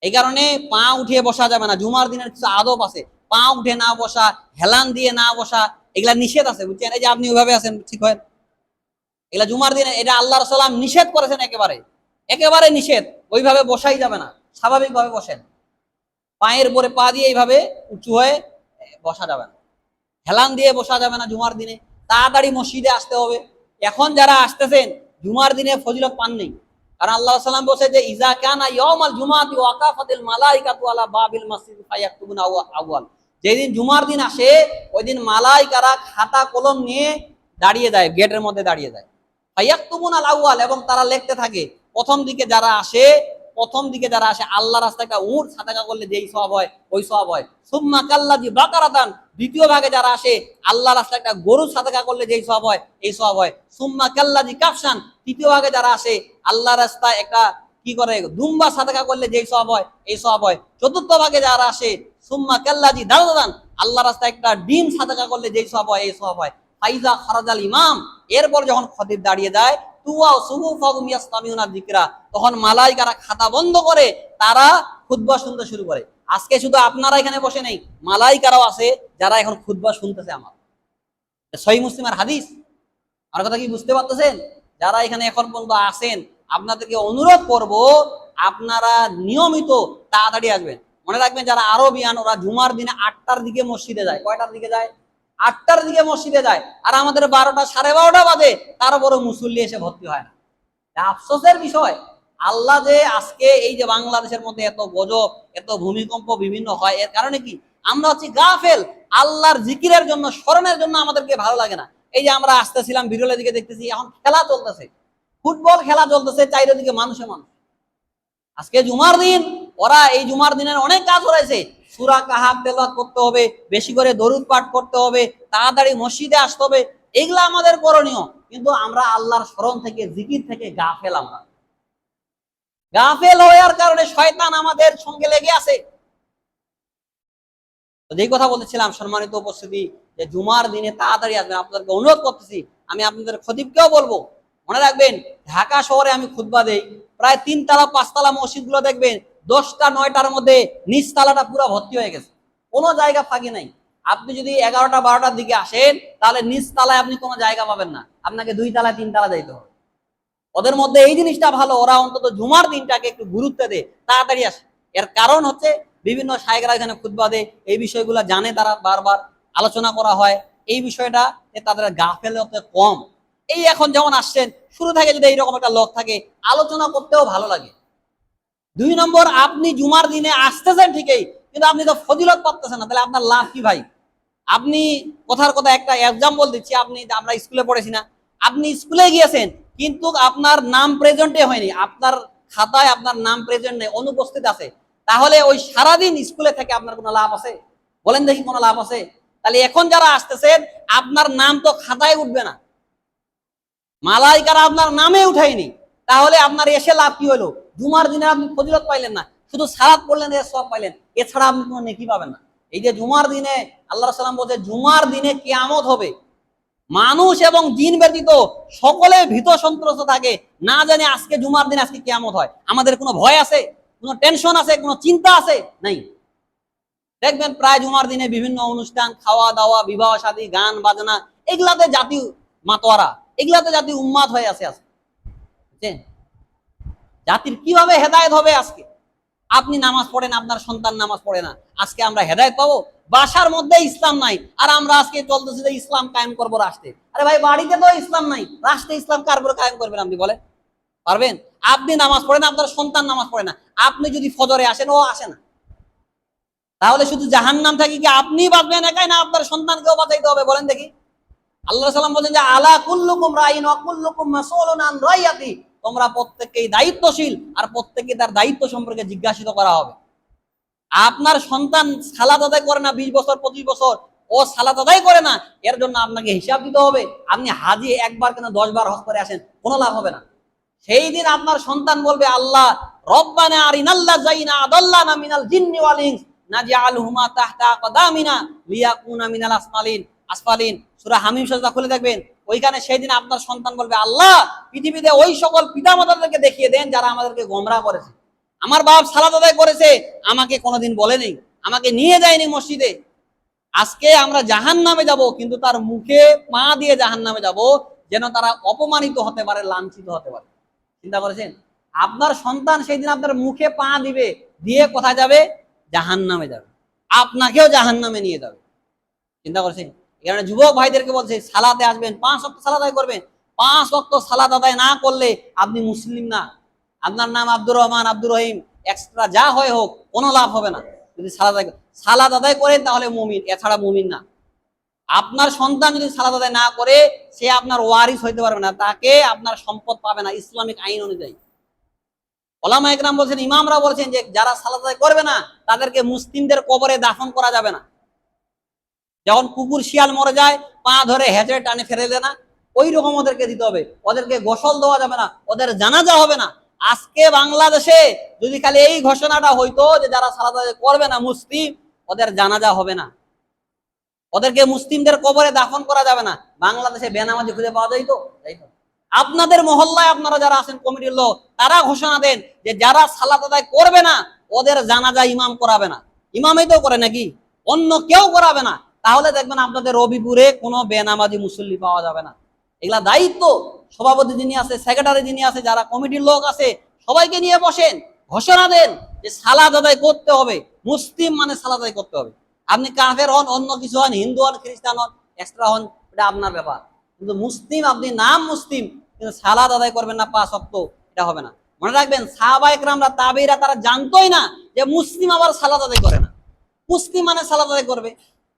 এই কারণে পা উঠিয়ে বসা যাবে না। জুমার দিনের কিছু আদব আছে, পা উঠে না বসা, হেলান দিয়ে না বসা, এগুলা নিষেধ আছে, বুঝছেন? এই যে আপনি ওইভাবে আছেন, ঠিক হয়, এগুলা জুমার দিনে, এটা আল্লাহ রাসূল নিষেধ করেছেন, একেবারে নিষেধ। ওইভাবে বসাই যাবে না, স্বাভাবিকভাবে বসেন। পায়ের উপরে পা দিয়ে এইভাবে উঁচু হয়ে বসা যাবে না, হেলান দিয়ে বসা যাবে না জুমার দিনে। তাড়াতাড়ি মসজিদে আসতে হবে। এখন যারা আসতেছেন জুমার দিনে ফজিলত পান নেই, কারণ আল্লাহ সাল্লাম বলছে যে ইজা কানা ইয়াউমাল জুমাতি ওয়াকাফাতিল মালাইকাতু আলা বাবিল মাসজিদ ফায়াকতুবুনা আউয়াল। যেদিন জুমার দিন আসে, ওই দিন মালাইকারা খাতা কলম নিয়ে দাঁড়িয়ে যায়, গেটের মধ্যে দাঁড়িয়ে যায়। ফায়াকতুবুনা আউয়াল, এবং তারা লিখতে থাকে। প্রথম দিকে যারা আসে আল্লাহ রাস্তায় একটা উট সাদাকা করলে যেই সওয়াব হয়, ওই সওয়াব হয়। সুম্মা কাল্লাযী বাকারাতান, দ্বিতীয় ভাগে যারা আসে আল্লাহ রাস্তায় একটা গরু সাদাকা করলে যেই সওয়াব হয়, এই সওয়াব হয়। সুম্মা কাল্লাযী কাফসান, তৃতীয় ভাগে যারা আসে আল্লাহ রাস্তায় একটা কি করে দুম্বা সাদাকা করলে যেই সওয়াব হয়, এই সওয়াব হয়। চতুর্থ ভাগে যারা আসে, সুম্মা কাল্লাযী দারদান, আল্লাহ রাস্তায় একটা ডিম সাদাকা করলে যেই সওয়াব হয়, এই সওয়াব হয়। ফাইজা খারাজাল ইমাম, এরপর যখন খতিব দাঁড়িয়ে যায়, তখন মালাইকারা খাতা বন্ধ করে তারা খুতবা শুনতে শুরু করে। আজকে শুধু আপনারা এখানে বসে নেই, মালাইকারাও আছে যারা এখন খুতবা শুনতেছে। আমার সহিহ মুসলিমের হাদিস। আর কথা কি বুঝতে পারতেছেন? যারা এখানে এখন পর্যন্ত আছেন, আপনাদেরকে অনুরোধ করব, আপনারা নিয়মিত তাড়াতাড়ি আসবেন। মনে রাখবেন, যারা আরবিয়ান, ওরা জুমার দিনে 8টার দিকে মসজিদে যায়। কয়টার দিকে যায়? 8টার দিকে মসজিদে যায়। আর আমাদের 12টা, 12:30 বাজে, তারপরও মুসল্লি এসে ভর্তি হয় না। আফসোসের বিষয়, আল্লাহ যে আজকে এই যে বাংলাদেশের মধ্যে এত গজব, এত ভূমিকম্প বিভিন্ন হয়, এর কারণে কি? আমরা হচ্ছি গাফেল। আল্লাহর জিকিরের জন্য, স্মরণের জন্য আমাদেরকে ভালো লাগে না। এই যে আমরা আসতেছিলাম, বিরলের দিকে দেখতেছি, এখন খেলা চলতেছে, ফুটবল খেলা চলতেছে, চারিদিকে মানুষ। আজকে জুমার দিন, ওরা এই জুমার দিনের অনেক কাজ করেছে। সূরা কাহাফ তেলাওয়াত করতে হবে, বেশি করে দরুদ পাঠ করতে হবে, তাড়াতাড়ি মসজিদে আসতে হবে, এগুলা আমাদের করণীয়। কিন্তু আমরা আল্লাহর স্মরণ থেকে, জিকির থেকে গাফেল। আমরা গাফেল হওয়ার কারণে শয়তান আমাদের সঙ্গে লেগে আছে। তো যেই কথা বলতেছিলাম, সম্মানিত উপস্থিতি, যে জুমার দিনে তাড়াতাড়ি আসবেন। আপনাদেরকে অনুরোধ করতেছি, আমি আপনাদের খতিবকেও বলবো, মনে রাখবেন, ঢাকা শহরে আমি খুতবা দেই, প্রায় 3 তলা 5 তলা মসজিদ গুলো দেখবেন 10টা 9টার মধ্যে নিচ তালাটা পুরো ভর্তি হয়ে গেছে, কোনো জায়গা ফাঁকি নাই। আপনি যদি 11টা 12টার দিকে আসেন, তাহলে নিচ তালায় আপনি কোনো জায়গা পাবেন না, আপনাকে 2 তলা 3 তলা যাইতে হবে। ওদের মধ্যে এই জিনিসটা ভালো, ওরা অন্তত জুমার দিনটাকে একটু গুরুত্ব দেয়, তাড়াতাড়ি আসে। এর কারণ হচ্ছে বিভিন্ন শায়েখরা এখানে খুতবা দেয়, এই বিষয়গুলো জানে, তারা বারবার আলোচনা করা হয়। এই বিষয়টা তাদের গাফেলতে কম। এই এখন যেমন আসছেন, শুরু থেকে যদি এইরকম একটা লোক থাকে, আলোচনা করতেও ভালো লাগে। 2 নম্বর, আপনি জুমার দিনে আসতেছেন ঠিকই, কিন্তু আপনি তো ফজিলত পাচ্ছেন না, তাহলে আপনার লাভ কি ভাই? আপনি কথার কথা একটা এক্সাম্পল দিচ্ছি, আমরা স্কুলে পড়েছি না, আপনি স্কুলে গিয়েছেন কিন্তু আপনার নাম প্রেজেন্টে হয়নি, আপনার খাতায় আপনার নাম প্রেজেন্ট নেই, অনুপস্থিত আছে, তাহলে ওই সারাদিন স্কুলে থেকে আপনার কোনো লাভ আছে? বলেন দেখি, কোনো লাভ আছে? তাহলে এখন যারা আসতেছেন, আপনার নাম তো খাতায় উঠবে না, মালাইকারা আপনার নামে উঠায়নি, তাহলে আপনার এসে লাভ কি হলো? জুমার দিনে আপনি ফজিলত পাইলেন না, শুধু সালাত পড়লেন, এর সব পাইলেন, এছাড়া আপনি কোনো নেকি পাবেন না। এই যে জুমার দিনে আল্লাহ সাল্লাম বলছে, জুমার দিনে কিয়ামত হবে, মানুষ এবং জিন ব্যতীত সকলে ভীত সন্ত্রস্ত থাকে, না জানি আজকে জুমার দিন আজকে কিয়ামত হয়, আমাদের কোনো ভয় আছে? কোনো টেনশন আছে? কোনো চিন্তা আছে? নাই। দেখবেন প্রায় জুমার দিনে বিভিন্ন অনুষ্ঠান, খাওয়া দাওয়া, বিবাহ শাদী, গান বাজনা, এগুলাতে জাতি মাতোয়ারা, এগুলাতে জাতি উন্মাদ হয়ে আছে আজকে। বুঝছেন? জাতির কিভাবে হেদায়েত হবে আজকে? আপনি নামাজ পড়েন, আপনার সন্তান নামাজ পড়ে না, আজকে আমরা হেদায়েত পাবো? বাসার মধ্যে ইসলাম নাই, আর আমরা আজকে চলতেছি যে ইসলাম কায়েম করবো রাষ্ট্রে। আরে ভাই, বাড়িতে তো ইসলাম নাই, রাষ্ট্রে ইসলাম কার করে কায়েম করবেন আপনি? বলেন, পারবেন? আপনি নামাজ পড়েন, আপনার সন্তান নামাজ পড়ে না, আপনি যদি ফজরে আসেন, ও আসে না, তাহলে শুধু জাহান্নাম থেকে কি আপনি বাঁচবেন একাই, না আপনার সন্তানকেও বাঁচাইতে হবে? বলেন দেখি। আল্লাহ সাল্লাম বলেন যে, আলা কুল্লুকুম রাইন ওয়া কুল্লুকুম মাসউলুন আন রাইয়াতি, তোমরা প্রত্যেককেই দায়িত্বশীল, আর প্রত্যেককে তার দায়িত্ব সম্পর্কে জিজ্ঞাসিত করা হবে। আপনার সন্তান সালাত আদায় করে না 20 বছর 25 বছর, ও সালাত আদায় করে না, এর জন্য আপনাকে হিসাব দিতে হবে। আপনি হাজি একবার কেন 10 বার হজ করে আসেন, কোনো লাভ হবে না। সেই দিন আপনার সন্তান বলবে, আল্লাহ রব্বানা আরিনাল্লাযাইনা আদাল্লানা মিনাল জিন্নি ওয়াল ইনস নাজআলহুমা তাহতা আকদামিনা লিয়াকুনা মিনাল আসফালিন। সূরা হামিম সাজদা খুলে দেখবেন, ওইখানে সেই দিন আপনার সন্তান বলবে, আল্লাহ পৃথিবীতে ওই সকল পিতামাতাদেরকে দেখিয়ে দেন যারা আমাদেরকে গোমরাহ করেছে। আমার বাপ সালাত আদায় করেছে, আমাকে কোনোদিন বলে নেই, আমাকে নিয়ে যায়নি মসজিদে। আজকে আমরা জাহান্নামে যাব, কিন্তু তার মুখে পা দিয়ে জাহান্নামে যাব, যেন তারা অপমানিত হতে পারে, লাঞ্ছিত হতে পারে। চিন্তা করেছেন? আপনার সন্তান সেই দিন আপনার মুখে পা দিবে, দিয়ে কোথায় যাবে? জাহান্নামে যাবে, আপনাকেও জাহান্নামে নিয়ে যাবে। চিন্তা করেছেন? এখানে যুবক ভাইদেরকে বলছে, সালাতে আসবেন, 5 ওয়াক্ত সালাত আদায় করবেন। 5 ওয়াক্ত সালাত আদায় না করলে আপনি মুসলিম না। আপনার নাম আব্দুর রহমান, আব্দুর রহিম, এক্সট্রা যা হয় হোক, কোনো লাভ হবে না যদি সালাত আদায় করেন, তাহলে মুমিন, এছাড়া মুমিন না। আপনার সন্তান যদি সালাত আদায় না করে, সে আপনার ওয়ারিস হইতে পারবে না, তাকে আপনার সম্পদ পাবে না ইসলামিক আইন অনুযায়ী। ওলামা একরাম বলছেন, ইমামরা বলছেন যে যারা সালাত আদায় করবে না, তাদেরকে মুসলিমদের কবরে দাফন করা যাবে না। যখন কুকুর শিয়াল মরে যায়, পা ধরে হেঁচড়ে টানে ফেলে দেয় না, ওই রকম ওদেরকে দিতে হবে। ওদেরকে গোসল দেওয়া যাবে না, ওদের জানাজা হবে না। আজকে বাংলাদেশে যদি খালি এই ঘোষণাটা হইতো যে যারা সালাত আদায় করবে না মুসলিম, ওদের জানাজা হবে না, ওদেরকে মুসলিমদের কবরে দাফন করা যাবে না, বাংলাদেশে বেনামাজি খুঁজে পাওয়া যাইতো? আপনাদের মহল্লায় আপনারা যারা আছেন কমিটির লোক, তারা ঘোষণা দেন যে যারা সালাত আদায় করবে না, ওদের জানাজা ইমাম করাবে না। ইমামই তো করে নাকি, অন্য কেউ করাবে না। তাহলে দেখবেন আপনাদের রবিপুরে কোনো বেনামাজি মুসল্লি পাওয়া যাবে না। এগুলা দায়িত্ব সভাপতি যিনি আছে, সেক্রেটারি যিনি আছে, যারা কমিটির লোক আছে, সবাইকে নিয়ে বসেন, ঘোষণা দেন যে সালাত আদায় করতে হবে, মুসলিম মানে সালাত আদায় করতে হবে। আপনি কাফের হন, অন্য কিছু হন, হিন্দু হন, খ্রিস্টান হন, এক্সট্রা হন, এটা আপনার ব্যাপার, কিন্তু মুসলিম, আপনি নাম মুসলিম, কিন্তু সালাত আদায় করবেন না 5 ওয়াক্ত, এটা হবে না। মনে রাখবেন, সাহাবায়ে কেরামরা, তাবেঈরা, তারা জানতোই না যে মুসলিম আবার সালাত আদায় করে না। মুসলিম মানে সালাত আদায় করবে।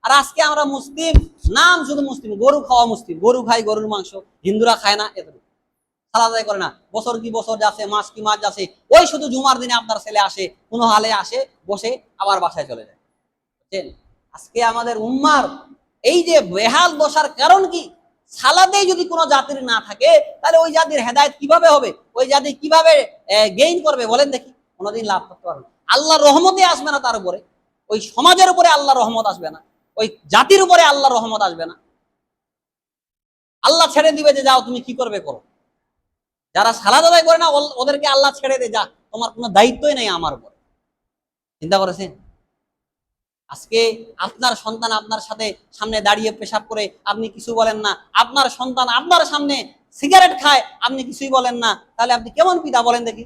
আর আজকে আমরা মুসলিম, নাম শুধু মুসলিম, গরু খাওয়া মুসলিম, গরু খাই, গরুর মাংস, হিন্দুরা খায় না, এতটুকু, সালাত আদায় করে না। বছর কি বছর যাচ্ছে, মাস কি মাস যাচ্ছে, ওই শুধু জুমার দিনে আপনার ছেলে আসে, কোনো হালে আসে, বসে, আবার বাসায় চলে যায়। বুঝছেন? আজকে আমাদের উম্মার এই যে বেহাল দশার কারণ কি? সালাতেই যদি কোনো জাতির না থাকে, তাহলে ওই জাতির হেদায়েত কিভাবে হবে? ওই জাতি কিভাবে গেইন করবে? বলেন দেখি। কোনোদিন লাভ করতে পারবে না। আল্লাহর রহমতে আসবে না তার উপরে, ওই সমাজের উপরে আল্লাহর রহমত আসবে না, ওই জাতির উপরে আল্লাহর রহমত আসবে না। আল্লাহ ছেড়ে দিবে যে যাও, তুমি কি করবে করো। যারা সালাত আদায় করে না, ওদেরকে আল্লাহ ছেড়ে দে, যা, তোমার কোনো দায়িত্বই নেই আমার উপর। চিন্তা করেছেন? আজকে আপনার সন্তান আপনার সাথে সামনে দাঁড়িয়ে পেশাব করে, আপনি কিছু বলেন না। আপনার সন্তান আপনার সামনে সিগারেট খায়, আপনি কিছুই বলেন না। তাহলে আপনি কেমন পিতা? বলেন দেখি।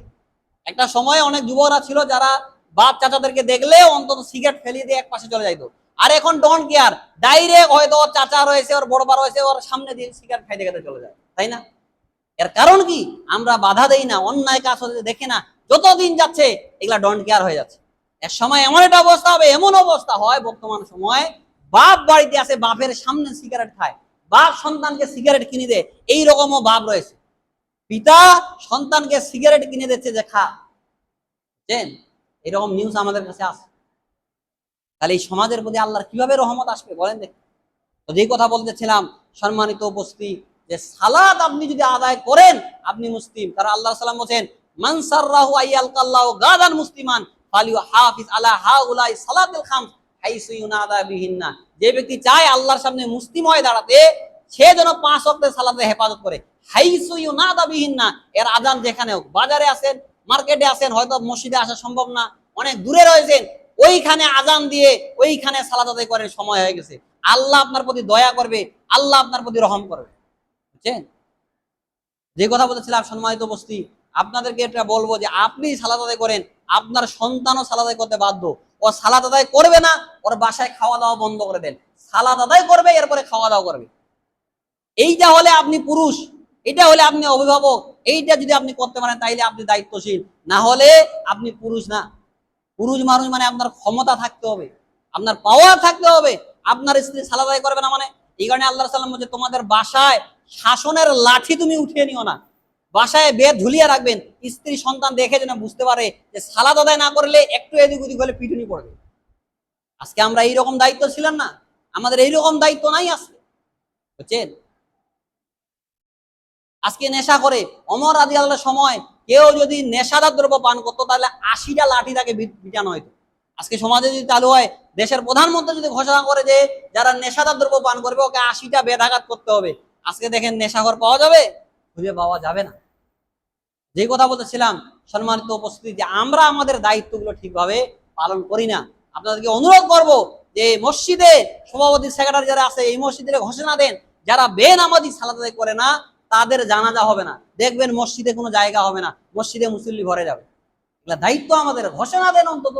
একটা সময়ে অনেক যুবকরা ছিল যারা বাপ চাচাদেরকে দেখলে অন্তত সিগারেট ফেলিয়ে দিয়ে এক পাশে চলে যাইতো। আর এখন ডোন্ট কেয়ার, ডাইরেক্ট হয়তো ওর চাচা রয়েছে, ওর বড় বার রয়েছে, ওর সামনে দিয়ে সিগারেট খাইতে খেতে চলে যায়, তাই না? এর কারণ কি? আমরা বাধা দেই না, অন্যায় কাজ হতে দেখে না। যতদিন যাচ্ছে এগুলা ডোন্ট কেয়ার হয়ে যাচ্ছে। এক সময় এমন একটা অবস্থা হবে, এমন অবস্থা হয় বর্তমান সময়, বাপ বাড়িতে আছে, বাপের সামনে সিগারেট খায়, বাপ সন্তানকে সিগারেট কিনে দেয়, এইরকমও বাপ রয়েছে। পিতা সন্তানকে সিগারেট কিনে দিচ্ছে যে খা, বুঝছেন? এরকম নিউজ আমাদের কাছে আসে। তাহলে এই সমাজের প্রতি আল্লাহর কিভাবে রহমত আসবে বলেন দেখি। তো যেই কথা বলতেছিলাম সম্মানিত উপস্থিতি, যে সালাত আপনি যদি আদায় করেন আপনি মুসলিম। কারণ আল্লাহ সাল্লাম বলেন, মান সাররাহু আইয়ালকাল্লাহু গাদান মুসলিমান ফালিউ হাফিজ আলা হাউলাই সালাতুল খামস হাইসু ইউনাদা বিহিন্না। যে ব্যক্তি চায় আল্লাহর সামনে মুসলিম হয়ে দাঁড়াতে, সে যেন 5 ওয়াক্তের সালাতের হেফাজত করে। হাইসু ইউনাদা বিহিন্না, এর আযান যেখানে হোক, বাজারে আছেন, মার্কেটে আছেন, হয়তো মসজিদে আসা সম্ভব না, অনেক দূরে রয়েছেন, ওইখানে আযান দিয়ে ওইখানে সালাত আদায় করার সময় হয়ে গেছে। আল্লাহ আপনার প্রতি দয়া করবে, আল্লাহ আপনার প্রতি রহম করবে, বুঝছেন? যে কথা বলেছিলাম সম্মানিত উপস্থিতি, আপনাদেরকে এটা বলবো যে আপনি সালাত আদায় করেন, আপনার সন্তানও সালাত আদায় করতে বাধ্য। ও সালাত আদায় করবে না, ওর বাসায় খাওয়া দাওয়া বন্ধ করে দেন। সালাত আদায় করবে, এরপরে খাওয়া দাওয়া করবে। এইটা হলে আপনি পুরুষ, এটা হলে আপনি অভিভাবক, এইটা যদি আপনি করতে পারেন তাইলে আপনি দায়িত্বশীল। না হলে আপনি পুরুষ না। পুরুষ মানুষ মানে আপনার ক্ষমতা থাকতে হবে, আপনার পাওয়ার থাকতে হবে। আপনার স্ত্রী সালাত আদায় করবে না মানে, এই কারণে আল্লাহ সাল্লাম বলছে তোমাদের বাসায় শাসনের লাঠি তুমি উঠিয়ে নিও না, বাসায় বেদ ঝুলিয়ে রাখবেন। স্ত্রী সন্তান দেখে যেন বুঝতে পারে যে সালাত আদায় না করলে একটু এদিক ওদিক হলে পিটুনি পড়বে। আজকে আমরা এইরকম দায়িত্ব ছিলাম না, আমাদের এইরকম দায়িত্ব নাই আজকে, বুঝছেন? আজকে নেশা করে, ওমর রাদিয়াল্লাহু সময় কেউ যদি নেশাদার দ্রব্য পান করতো তাহলে 80টা লাঠি তাকে পিটানো হইতো। আজকে সমাজে যদি চালু হয়, দেশের প্রধানমন্ত্রী যদি ঘোষণা করে যে যারা নেশাদার দ্রব্য পান করবে ওকে 80টা বেদাঘাত করতে হবে, আজকে দেখেন নেশাখোর পাওয়া যাবে? খুঁজে পাওয়া যাবে না। যে কথা বলতেছিলাম সম্মানিত উপস্থিতি, যে আমরা আমাদের দায়িত্বগুলো ঠিকভাবে পালন করি না। আপনাদেরকে অনুরোধ করব যে মসজিদে সভাপতি সেক্রেটারি যারা আছে এই মসজিদের ঘোষণা দেন, যারা বেনামাজি সালাত আদায় করে না তাদের জানাজা হবে না, দেখবেন মসজিদে কোনো জায়গা হবে না, মসজিদে মুসল্লি ভরে যাবে। এগুলা দায়িত্ব আমাদের, ঘোষণা দেন অন্তত।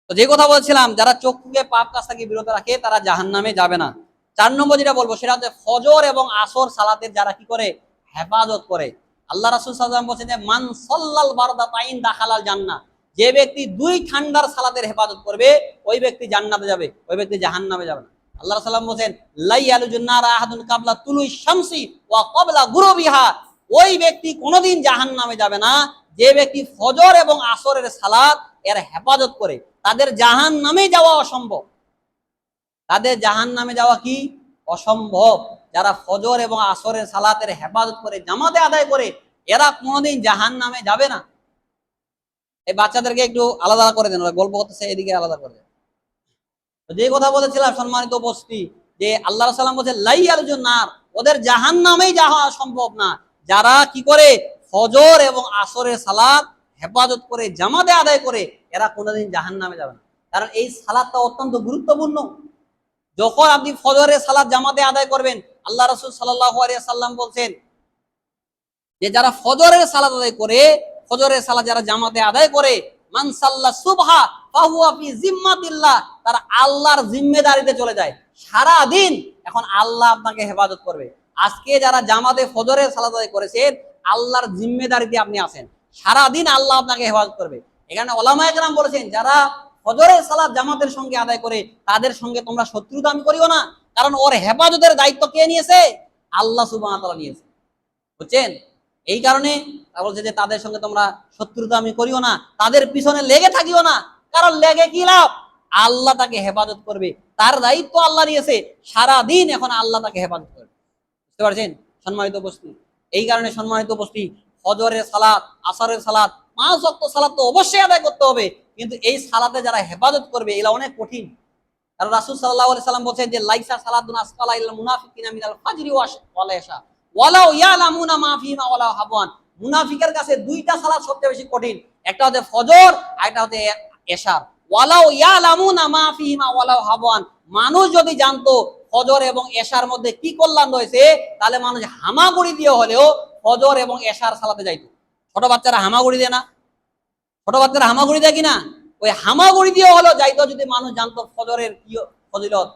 তো যে কথা বলছিলাম, যারা চক্ষুকে পাপ কাজ থেকে বিরত রাখে তারা জাহান্নামে যাবে না। 4 নম্বর যেটা বলবো সেটা হচ্ছে ফজর এবং আসর সালাতের যারা কি করে হেফাজত করে। আল্লাহ রাসূল সাল্লাল্লাহু আলাইহি ওয়াসাল্লাম বলেছেন যে মান সাল্লাল বারদাতাইন দাখালাল জান্নাহ, যে ব্যক্তি 2 ঠান্ডার সালাতের হেফাজত করবে ওই ব্যক্তি জান্নাতে যাবে, ওই ব্যক্তি জাহান্নামে যাবে না। আল্লাহ রাসূল সাল্লাল্লাহু আলাইহি ওয়াসাল্লাম বলেছেন লা ইয়ালুজুন নারা আহাদুন কাবলা তুলুই শামসি ওয়া ক্বাবলা গুরুবিহা, ওই ব্যক্তি কোনোদিন জাহান্নামে যাবে না যে ব্যক্তি ফজর এবং আসরের সালাত এর হেফাজত করে। তাদের জাহান্নামে যাওয়া অসম্ভব, তাদের জাহান্নামে যাওয়া কি অসম্ভব। যারা ফজর এবং আসরের সালাতের হেফাজত করে, জামাতে আদায় করে, এরা কোনোদিন জাহান্নামে যাবে না। এই বাচ্চাদেরকে একটু আলাদা করে দেন, ওরা গল্প করতেছে, এদিকে আলাদা করে দেন। যে কথা বলেছিলাম সম্মানিত উপস্থিতি, যে আল্লাহ সাল্লাম বলছে লাইয়াল নার, ওদের জাহান্নামেই যাওয়া সম্ভব না যারা কি করে ফজর এবং আসরের সালাত হেফাজত করে, জামাতে আদায় করে, এরা কোনোদিন জাহান্নামে যাবে না। কারণ এই সালাতটা অত্যন্ত গুরুত্বপূর্ণ। যখন আপনি ফজরের সালাত জামাতে আদায় করবেন, আল্লাহ রাসূল সাল্লাল্লাহু আলাইহি সাল্লাম বলছেন যে যারা ফজরের সালাত আদায় করে, ফজরের সালাত যারা জামাতে আদায় করে, মান সাল্লা সুবহা ফাহুয়া ফি জিম্মাতিল্লাহ, তারা আল্লাহর জিম্মেদারিতে চলে যায় সারা দিন। এখন আল্লাহ আপনাকে হেফাজত করবে। আজকে যারা জামাতে ফজরের সালাত আদায় করেছেন, আল্লাহর জিম্মেদারিতে আপনি আছেন, সারা দিন আল্লাহ আপনাকে হেফাজত করবে। এখানে ওলামায়ে কেরাম বলেছেন যারা ফজরের সালাত জামাতের সঙ্গে আদায় করে তাদের সঙ্গে তোমরা শত্রুতা আমি করিও না, কারণ ওর হেফাজতের দায়িত্ব কে নিয়েছে? আল্লাহ সুবহানাহু ওয়া তাআলা নিয়েছে, বুঝছেন? এই কারণে বলছে যে তাদের সঙ্গে তোমরা শত্রুতা আমি করিও না, তাদের পিছনে লেগে থাকিও না, কারণ লেগে কি লাভ? আল্লাহ তাকে হেফাজত করবে, তার দায়িত্ব আল্লাহ নিয়েছে, সারা দিন এখন আল্লাহ তাকে হেফাজত করবে। বুঝতে পারছেন সম্মানিত উপস্থিতি? এই কারণে সম্মানিত উপস্থিতি, ফজরের সালাত, আসরের সালাত, 5 ওয়াক্ত সালাত তো অবশ্যই আদায় করতে হবে, কিন্তু এই সালাতে যারা হেফাজত করবে এগুলা অনেক কঠিন। কারণ রাসূল সাল্লাল্লাহু আলাইহি সাল্লাম বলেছেন যে লাইসা সালাতুন আসকালা ইল্লাল মুনাফিকিনা মিনাল ফাজরি ওয়াল ইশা ওয়ালাউ ইয়ালামুনা মা ফিহিমা ওয়ালাউ হাবওয়ান। মুনাফিকের কাছে 2টা সালাত সবচেয়ে বেশি কঠিন, একটা হচ্ছে ফজর আর একটা হচ্ছে এশা। ওয়ালাউ ইয়ালামুনা মা ফিহিমা ওয়ালাউ হাবওয়ান, মানুষ যদি জানতো ফজর এবং এশার মধ্যে কি কল্যাণ রয়েছে তাহলে মানুষ হামাগুড়ি দিয়ে হলেও ফজর এবং এশার সালাতে যাইতো। ছোট বাচ্চারা হামাগুড়ি দেয় না? ছোট বাচ্চারা হামাগুড়ি দেয় কিনা, ওই হামাগুড়ি দিয়ে হলো যাইতো যদি মানুষ জানতো ফজরের কি ফজিলত,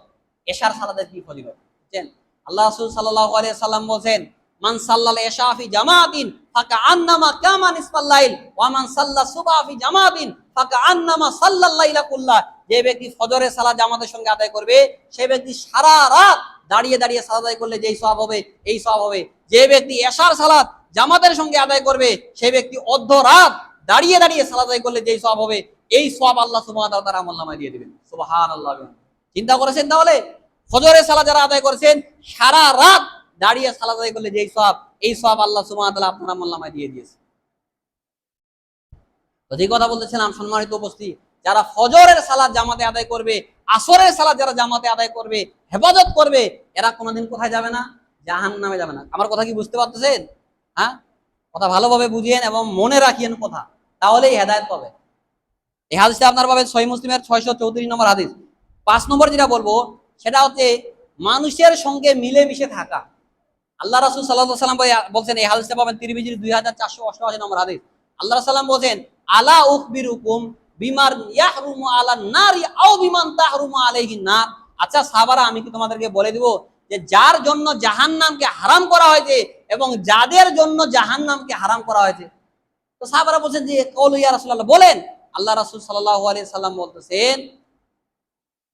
এশার সালাতের কি ফজিলত, বুঝছেন? আল্লাহ রাসূল সাল্লাল্লাহু আলাইহি সাল্লাম বলেন, মান সাল্লাল ইশা ফি জামাতিন ফাকাআন্নামা কামা নিসফাল লাইল ওয়া মান সাল্লা সুবহা ফি জামাতিন ফাকাআন্নামা সাল্লাল লাইলা কুল্লাহ। যে ব্যক্তি ফজরের সালাত জামাতের সঙ্গে আদায় করবে, সেই ব্যক্তি সারা রাত দাঁড়িয়ে দাঁড়িয়ে সালাত আদায় করলে যেই সওয়াব হবে এই সওয়াব হবে। যে ব্যক্তি এশার সালাত জামাতের সঙ্গে আদায় করবে, সেই ব্যক্তি অর্ধ রাত দাঁড়িয়ে দাঁড়িয়ে সালাত আদায় করলে যেই সওয়াব হবে এই সওয়াব আল্লাহ সুবহানাহু ওয়া তাআলা আমলনামায় দিয়ে দিবেন। সুবহানাল্লাহ। চিন্তা করেছেন তাহলে ফজরের সালাত যারা আদায় করেছেন সারা রাত দাঁড়িয়ে সালাত আদায় করলে যেই সওয়াব, এই সওয়াব আল্লাহ সুবহানাহু ওয়া তাআলা আপনার আমলনামায় দিয়ে দিয়েছে। তো যে কথা বলতেছিলাম সম্মানিত উপস্থিতি, যারা ফজরের সালাত জামাতে আদায় করবে, আসরের সালাত যারা জামাতে আদায় করবে, হেফাজত করবে, এরা কোনোদিন কোথায় যাবে না? জাহান্নামে যাবে না। আমার কথা কি বুঝতে পারতেছেন? হ্যাঁ, কথা ভালোভাবে বুঝিয়েন এবং মনে রাখিয়েন কথা, তাহলেই হেদায়েত পাবে। এই হাদিসটা আপনার পাবেন সহিহ মুসলিমের 634 নম্বর হাদিস। 5 নম্বর যেটা বলবো সেটা হচ্ছে মানুষের সঙ্গে মিলেমিশে থাকা। আল্লাহ রাসূল সাল্লাল্লাহু আলাইহি ওয়াসাল্লাম বলছেন, এই হাদিসটা পাবেন তিরমিজির 2488 নম্বর হাদিস। আল্লাহ রাসূল সাল্লাল্লাহু বলছেন, আলা উখবিরুকুম বিমার ইয়াহরুমু আলান নারি আও বিমান তাহরুমু আলাইহিন নার। আচ্ছা সাহাবারা, আমি কি তোমাদেরকে বলে দিব যে যার জন্য জাহান্নামকে হারাম করা হয়েছে এবং যাদের জন্য জাহান্নামকে হারাম করা হয়েছে? তো সাহাবারা বলছেন যে কওলু ইয়া রাসূলুল্লাহ, বলেন। আল্লাহ রাসূল সাল্লাল্লাহু আলাইহি সাল্লাম বলতেছেন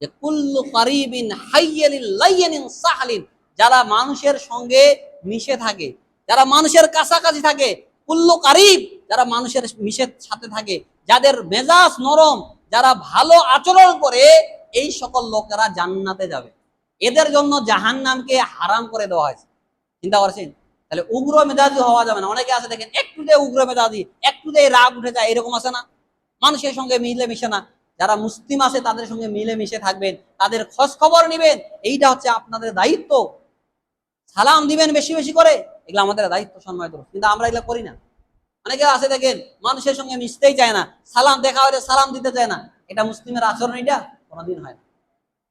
যে কুল্লু কারিবিন হাইয়ালিল লাইয়ানিন সাহলিন, যারা মানুষের সঙ্গে মিশে থাকে, যারা মানুষের কাছাকাছি থাকে, কুল্লু কারিব, যারা মানুষের মিশে সাথে থাকে, যাদের মেজাজ নরম, যারা ভালো আচরণ করে, এই সকল লোকেরা জান্নাতে যাবে। এদের জন্য জাহান্নামকে হারাম করে দেওয়া হয়েছে। চিন্তা করছেন? তাহলে উগ্র মেজাজি হওয়া যাবে না। অনেকে আছে দেখেন একটুতে উগ্র মেজাজি, একটুতে রাগ উঠে যায়, এরকম আছে না? মানুষের সঙ্গে মিলে মিশে না। যারা মুসলিম আছে তাদের সঙ্গে মিলে মিশে থাকবেন, তাদের খোঁজ খবর নিবেন, এইটা হচ্ছে আপনাদের দায়িত্ব। সালাম দিবেন বেশি বেশি করে, এগুলো আমাদের দায়িত্ব সম্মানিত। কিন্তু আমরা এগুলো করি না। অনেকে আছে দেখেন মানুষের সঙ্গে মিশতেই চায় না, সালাম দেখা হলে সালাম দিতে চায় না। এটা মুসলিমের আচরণ? এটা কোনোদিন হয় না।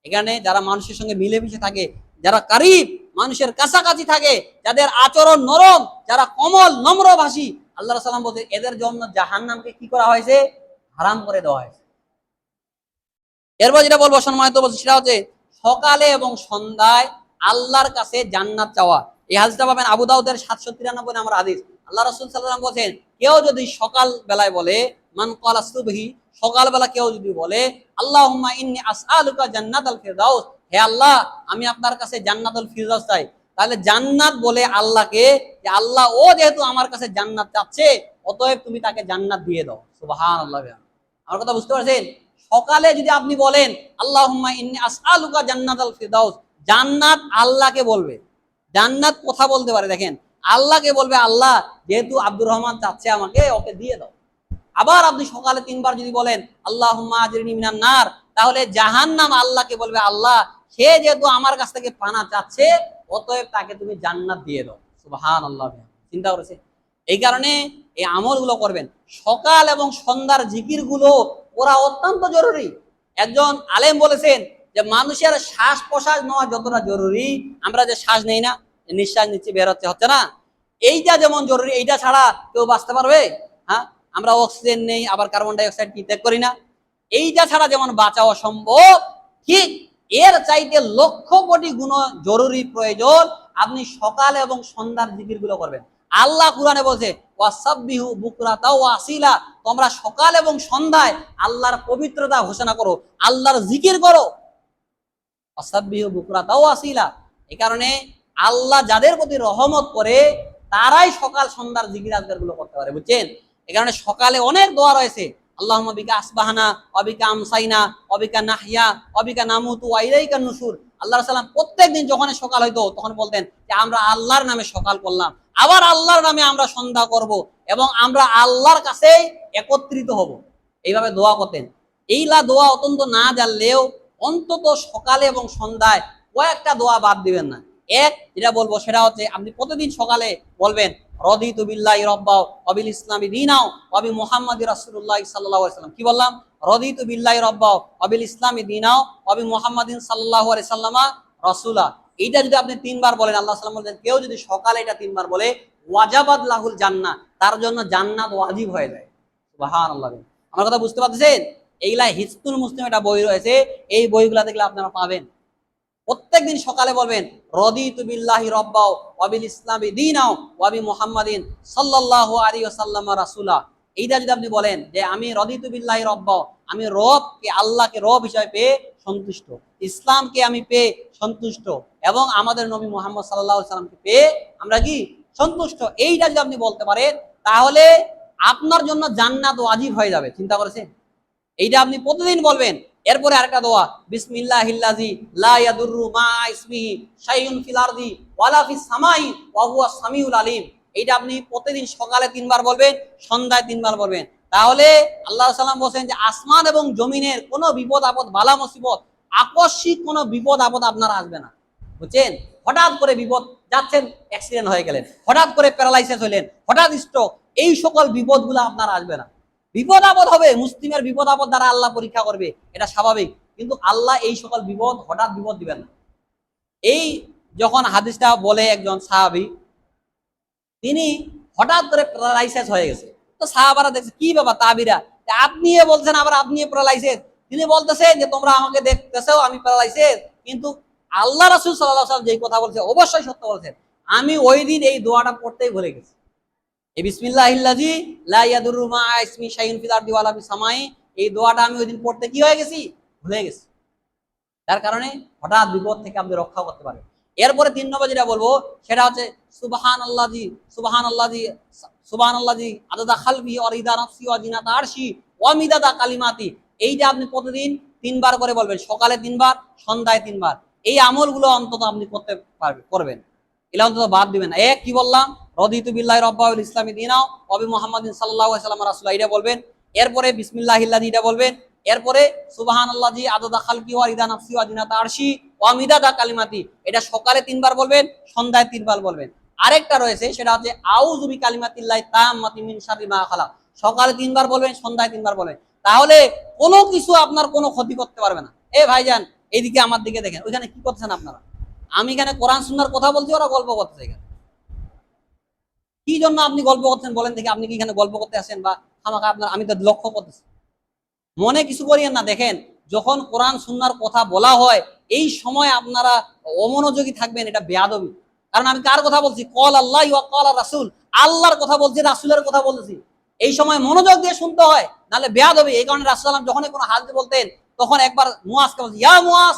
এখানে যারা মানুষের সঙ্গে মিলেমিশে থাকে, যারা কারিব, মানুষের কাছাকাছি থাকে, যাদের আচরণ নরম, যারা কোমল নম্রভাষী, আল্লাহ রাসূল সাল্লাল্লাহু আলাইহি ওয়াসাল্লাম বলেন এদের জন্য জাহান্নামকে কি করা হয়েছে? হারাম করে দেওয়া হয়েছে। এরপর যেটা বলবো সম্মানিত বলছি, সেটা হচ্ছে সকালে এবং সন্ধ্যায় আল্লাহর কাছে জান্নাত চাওয়া। এই হাদিসটা পাবেন আবু দাউদের 793 নম্বর হাদিস। আল্লাহ রাসূল সাল্লাল্লাহু আলাইহি ওয়াসাল্লাম বলেন, কেউ যদি সকাল বেলায় বলে, মান ক্বালা সুবহি, সকালবেলা কেউ যদি বলে, আল্লাহুম্মা ইন্নী আসআলুকা জান্নাতাল ফিরদাউস, হে আল্লাহ আমি আপনার কাছে জান্নাতুল ফিরদাউস চাই, তাহলে জান্নাত বলে আল্লাহকে যে আল্লাহ ও যেহেতু আমার কাছে জান্নাত চাচ্ছে, অতএব তুমি তাকে জান্নাত দিয়ে দাও। সুবহানাল্লাহ। আমার কথা বুঝতে পারছেন? সকালে যদি আপনি বলেন আল্লাহুম্মা ইন্নী আসআলুকা জান্নাতাল ফিরদাউস, জান্নাত আল্লাহকে বলবে। জান্নাত কথা বলতে পারে, দেখেন আল্লাহকে বলবে, আল্লাহ যেহেতু আব্দুর রহমান চাচ্ছে আমাকে, ওকে দিয়ে দাও। আবার আপনি সকালে 3 বার যদি বলেন আল্লাহুম্মা আজরিনি মিনান নার, তাহলে জাহান্নাম আল্লাহকে বলবে, আল্লাহ সে যেহেতু আমার কাছ থেকে পানা চাচ্ছে, অতএব তাকে তুমি জান্নাত দিয়ে দাও। সুবহানাল্লাহ। চিন্তা করেছে? এই কারণে এই আমলগুলো করবেন। সকাল এবং সন্ধ্যার জিকিরগুলো ওরা অত্যন্ত জরুরি। একজন আলেম বলেছেন যে মানুষের শ্বাস প্রশ্বাস নেওয়া যতটা জরুরি, আমরা যে শ্বাস নেই না, নিঃশ্বাস নিচ্ছি বের হচ্ছে না, এইটা যেমন জরুরি, এইটা ছাড়া কেউ বাঁচতে পারবে? হ্যাঁ, আমরা অক্সিজেন নেই, আবার কার্বন ডাই অক্সাইড কি ত্যাগ করি না? এইটা ছাড়া যেমন বাঁচা অসম্ভব, ঠিক এর চাইতে লক্ষ কোটি গুণ জরুরি প্রয়োজন আপনি সকাল এবং সন্ধ্যার জিকিরগুলো করবেন। আল্লাহ কুরআনে বলছে, ওয়াসাব্বিহু বুকরাতাও ওয়াসিলা, তোমরা সকাল এবং সন্ধ্যায় আল্লাহর পবিত্রতা ঘোষণা করো, আল্লাহর জিকির করো। ওয়াসাব্বিহু বুকরাতাও ওয়াসিলা, এই কারণে আল্লাহ যাদের প্রতি রহমত করে তারাই সকাল সন্ধ্যার জিকির আজকারগুলো করতে পারে, বুঝছেন? এই কারণে সকালে অনেক দোয়া রয়েছে। আল্লাহুম্মা বিকা আসবাহানা ওয়া বিকা আমসাইনা ওয়া বিকা নাহইয়া ওয়া বিকা নামুতু ওয়া ইলাইকা নুশুর। আল্লাহ রাসূল সাল্লাল্লাহু আলাইহি ওয়াসাল্লাম প্রত্যেকদিন যখন সকাল হইতো তখন বলতেন যে আমরা আল্লাহর নামে সকাল করলাম, আবার আল্লাহর নামে আমরা সন্ধ্যা করব, এবং আমরা আল্লাহর কাছে একত্রিত হব। এইভাবে দোয়া করতেন। এইলা দোয়া অত্যন্ত না জানলেও অন্তত সকালে এবং সন্ধ্যায় কয়েকটা দোয়া বাদ দিবেন না। এক যেটা বলবো সেটা হচ্ছে আপনি প্রতিদিন সকালে বলবেন, রদিতু বিল্লাহি রাব্বা ওয়া বিল ইসলামি দীনাও ওয়া বি মুহাম্মাদির রাসূলুল্লাহ সাল্লাল্লাহু আলাইহি ওয়াসাল্লাম। কি বললাম? রদিতু বিল্লাহি রাব্বা ওয়া বিল ইসলামি দীনাও ওয়া বি মুহাম্মাদিন সাল্লাল্লাহু আলাইহি সাল্লামা রাসূলা। এইটা যদি আপনি 3 বার বলেন, আল্লাহ সাল্লাম বলেন কেউ যদি সকালে এটা 3 বার বলে, ওয়াজাবাত লাহুল জান্নাহ, তার জন্য জান্নাত ওয়াজিব হয়ে যায়। সুবহানাল্লাহ। আমার কথা বুঝতে পারতেছেন? এইগুলা হিজতুল মুসলিম একটা বই রয়েছে, এই বইগুলা দেখলে আপনারা পাবেন। প্রত্যেকদিন সকালে বলবেন রদিতু বিল্লাহি রব্বাও ওয়া বিল ইসলামি দীনাও ওয়া বি মুহাম্মাদিন সাল্লাল্লাহু আলাইহি ওয়াসাল্লাম রাসূলা। এইটা যদি আপনি বলেন যে আমি রদিতু বিল্লাহি রব্বাও, আমি রবকে আল্লাহকে রব হিসেবে পেয়ে সন্তুষ্ট, ইসলামকে আমি পেয়ে সন্তুষ্ট, এবং আমাদের নবী মুহাম্মদ সাল্লাল্লাহু আলাইহি সাল্লামকে পেয়ে আমরা কি সন্তুষ্ট, এইটা যদি আপনি বলতে পারেন তাহলে আপনার জন্য জান্নাত ওয়াজিব হয়ে যাবে। চিন্তা করেছেন? এইটা আপনি প্রতিদিন বলবেন। এরপরে আরেকটা দোয়া, বিসমিল্লাহিল্লাযী লা ইয়াদুররু মা ইসমিহি শাইউন ফিল আরদি ওয়ালা ফিস সামাই ওয়া হুয়াস সামিউল আলিম। এইটা আপনি প্রতিদিন সকালে 3 বার বলবেন, সন্ধ্যায় 3 বার বলবেন। তাহলে আল্লাহ সাল্লাম বলেন যে আসমান এবং জমিনের কোনো বিপদ আপদ, বালা মুসিবত, আকস্মিক কোনো বিপদ আপদ আপনার আসবে না। বুঝছেন? হঠাৎ করে বিপদ, যাচ্ছেন অ্যাক্সিডেন্ট হয়ে গেলেন, হঠাৎ করে প্যারালাইসিস হইলেন, হঠাৎ স্ট্রোক, এই সকল বিপদগুলো আপনার আসবে না। বিপদ আপদ হবে, মুসলিমের বিপদ আপদ দ্বারা আল্লাহ পরীক্ষা করবে, এটা স্বাভাবিক, কিন্তু আল্লাহ এই সকল বিপদ হঠাৎ বিপদ দিবেন না। এই যখন হাদিসটা বলে একজন সাহাবী, তিনি হঠাৎ করে প্যারালাইসিস হয়ে গেছে, তো সাহাবারা দেখছে কি বাবা তাবিরা, আপনি বলছেন আবার আপনি প্যারালাইসিস, তিনি বলতেছেন যে তোমরা আমাকে দেখতেছো আমি প্যারালাইসিস, কিন্তু আল্লাহ রাসূল সাল্লাল্লাহু আলাইহি ওয়াসাল্লাম যেই কথা বলছে অবশ্যই সত্য বলছেন। আমি ওই দিন এই দোয়াটা পড়তেই ভুলে গেছি, এই বিসমিল্লাহিল্লাযী লা ইয়াদুররু মা ইসমি শাইউন ফিল আরদি ওয়ালা ফিস সামাই, এই দোয়াটা আমি ওই দিন পড়তে কি হয়ে গেছি, ভুলে গেছি। যার কারণে হঠাৎ বিপদ থেকে আপনি রক্ষা করতে পারবেন। এরপরে 3 নম্বর যেটা বলবো সেটা হচ্ছে সুবহানাল্লাযী সুবহানাল্লাযী সুবহানাল্লাযী আদাদা খালকি ওয়া রিদা নাফসি ওয়া জিনাতা আরশি ওয়া মিদাদা কালিমাতি। এইটা আপনি প্রতিদিন 3 বার করে বলবেন, সকালে 3 বার, সন্ধ্যায় 3 বার। এই আমলগুলো অন্তত আপনি করতে পারবেন, করবেন, এগুলো অন্তত বাদ দিবেন না। এক কি বললাম, রদিতু বিল্লাহি রব্বা ওয়াল ইসলামি দীনাও ওয়া বি মুহাম্মাদিন সাল্লাল্লাহু আলাইহি ওয়াসাল্লাম রাসূলা, এটা বলবেন। এরপরে বিসমিল্লাহিল্লাযী এটা বলবেন। এরপরে সুবহানাল্লাযী আদাদা খালকি ওয়া রিদা নাফসি ওয়া জিনাতা আরশি ওয়া মিদাদা কালিমাতি, এটা সকালে 3 বার বলবেন, সন্ধ্যায় 3 বার বলবেন। আরেকটা রয়েছে সেটা হচ্ছে আউযু বিকালিমাতিল্লাহি তাম্মাতি মিন শাররি মা খালাক, সকালে 3 বার বলবেন, সন্ধ্যায় 3 বার বলবেন। তাহলে কোনো কিছু আপনার কোনো ক্ষতি করতে পারবে না। এ ভাইজান এইদিকে আমার দিকে দেখেন, ওইখানে কি করছেন আপনারা? আমি এখানে কোরআন সুন্নাহর কথা বলছি, ওরা গল্প করতেছে। এখানে কি জন্য আপনি গল্প করছেন বলেন দেখি? আপনি কি এখানে গল্প করতে আসেন বা আমাকে আপনার, আমি তো লক্ষ্য করতেছি, মনে কিছু করিয়েন না। দেখেন যখন কোরআন সুন্নাহর কথা বলা হয় এই সময় আপনারা অমনোযোগী থাকবেন, এটা বেয়াদবি। কারণ আমি কার কথা বলছি? কল আল্লাহ ওয়া কল রাসূল, আল্লাহর কথা বলছি, রাসূলের কথা বলছি। এই সময় মনোযোগ দিয়ে শুনতে হয়, নাহলে বেয়াদবি। এই কারণে রাসূল সাল্লাল্লাহু আলাইহি ওয়াসাল্লাম যখন কোনো হাদিস বলতেন তখন একবার মুয়াজকে বলছে ইয়া মুয়াজ,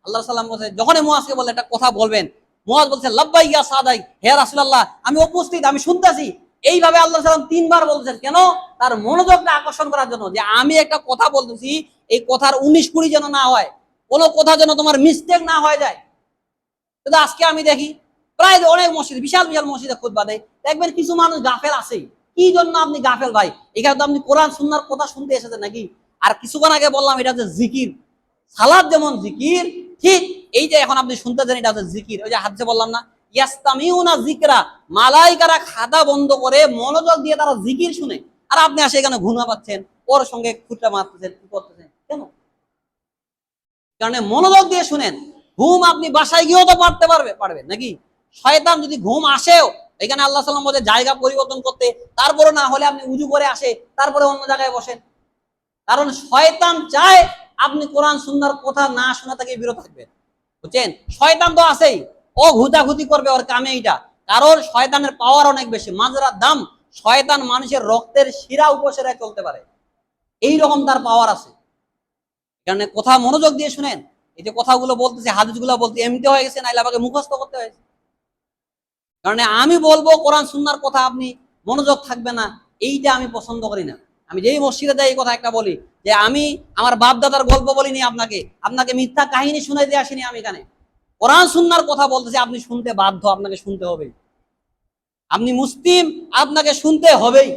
আল্লাহ সাল্লাম বলছে যখনই মুয়াজকে বলে একটা কথা বলবেন, মুয়াজ বলছে লাব্বাইক ইয়া সাদাই, হে রাসূলুল্লাহ আমি উপস্থিত, আমি শুনতেছি। এইভাবে আল্লাহ সাল্লাম 3 বার বলছেন, কেন? তার মনোযোগটা আকর্ষণ করার জন্য, যে আমি একটা কথা বলতেছি, এই কথার 19-20 যেন না হয়, কোনো কথা যেন তোমার মিস্টেক না হয়ে যায়। কিন্তু আজকে আমি দেখি প্রায় অনেক মসজিদ, বিশাল বিশাল মসজিদে খুতবা দেয়, দেখবেন কিছু মানুষ গাফেল আছেই। কি জন্য আপনি গাফেল ভাই? এখানে তো আপনি কোরআন সুন্নাহর কথা শুনতে এসেছেন নাকি? আর কিছুক্ষণ আগে বললাম এটা হচ্ছে জিকির, সালাত যেমন জিকির, ঠিক এই যে এখন আপনি শুনতেছেন এটা হচ্ছে জিকির। ওই যে হাদিসে বললাম না, ইয়াস্তামিউনা যিকরা, মালাইকারা খাতা বন্ধ করে মনোযোগ দিয়ে তারা জিকির শুনে, আর আপনি আসে এখানে ঘুমা পাচ্ছেন, ওর সঙ্গে খুঁটটা মারতেছেন, কি করতেছেন কেন? কারণ মনোযোগ দিয়ে শুনেন। ঘুম আপনি বাসায় গিয়েও তো পারবেন নাকি? শয়তান যদি ঘুম আসেও, এখানে আল্লাহ সাল্লাম বলে জায়গা পরিবর্তন করতে, তারপরে না হলে আপনি উজু করে আসে, তারপরে অন্য জায়গায় বসেন। কারণ শয়তান চায় আপনি কোরআন সুন্নাহর কথা না শোনা থেকে বিরত থাকবেন। বুঝছেন? শয়তান তো আছেই, ও ঘুতাঘুতি করবে, ওর কামে এইটা। কারণ শয়তানের পাওয়ার অনেক বেশি, মাজরার দাম। শয়তান মানুষের রক্তের শিরা উপশিরায় চলতে পারে, এইরকম তার পাওয়ার আছে। কারণ কথা মনোযোগ দিয়ে শুনেন। এই যে কথাগুলো বলতেছে, হাদিসগুলো বলতে এমনিতে হয়ে গেছে, নাইলে আমাকে মুখস্থ করতে হয়েছে। কারণ আমি বলবো কোরআন সুন্নাহর কথা, আপনি মনোযোগ থাকবে না, এইটা আমি পছন্দ করি না। আমি যেই মসজিদে যাই এই কথা একটা বলি, যে আমি আমার বাপ দাদার গল্প বলিনি আপনাকে, আপনাকে মিথ্যা কাহিনী শুনাই দিয়ে আসিনি। আমি এখানে কোরআন সুন্নাহর কথা বলতেছি, আপনি শুনতে বাধ্য, আপনাকে শুনতে হবে। আপনি মুসলিম, আপনাকে শুনতে হবেই।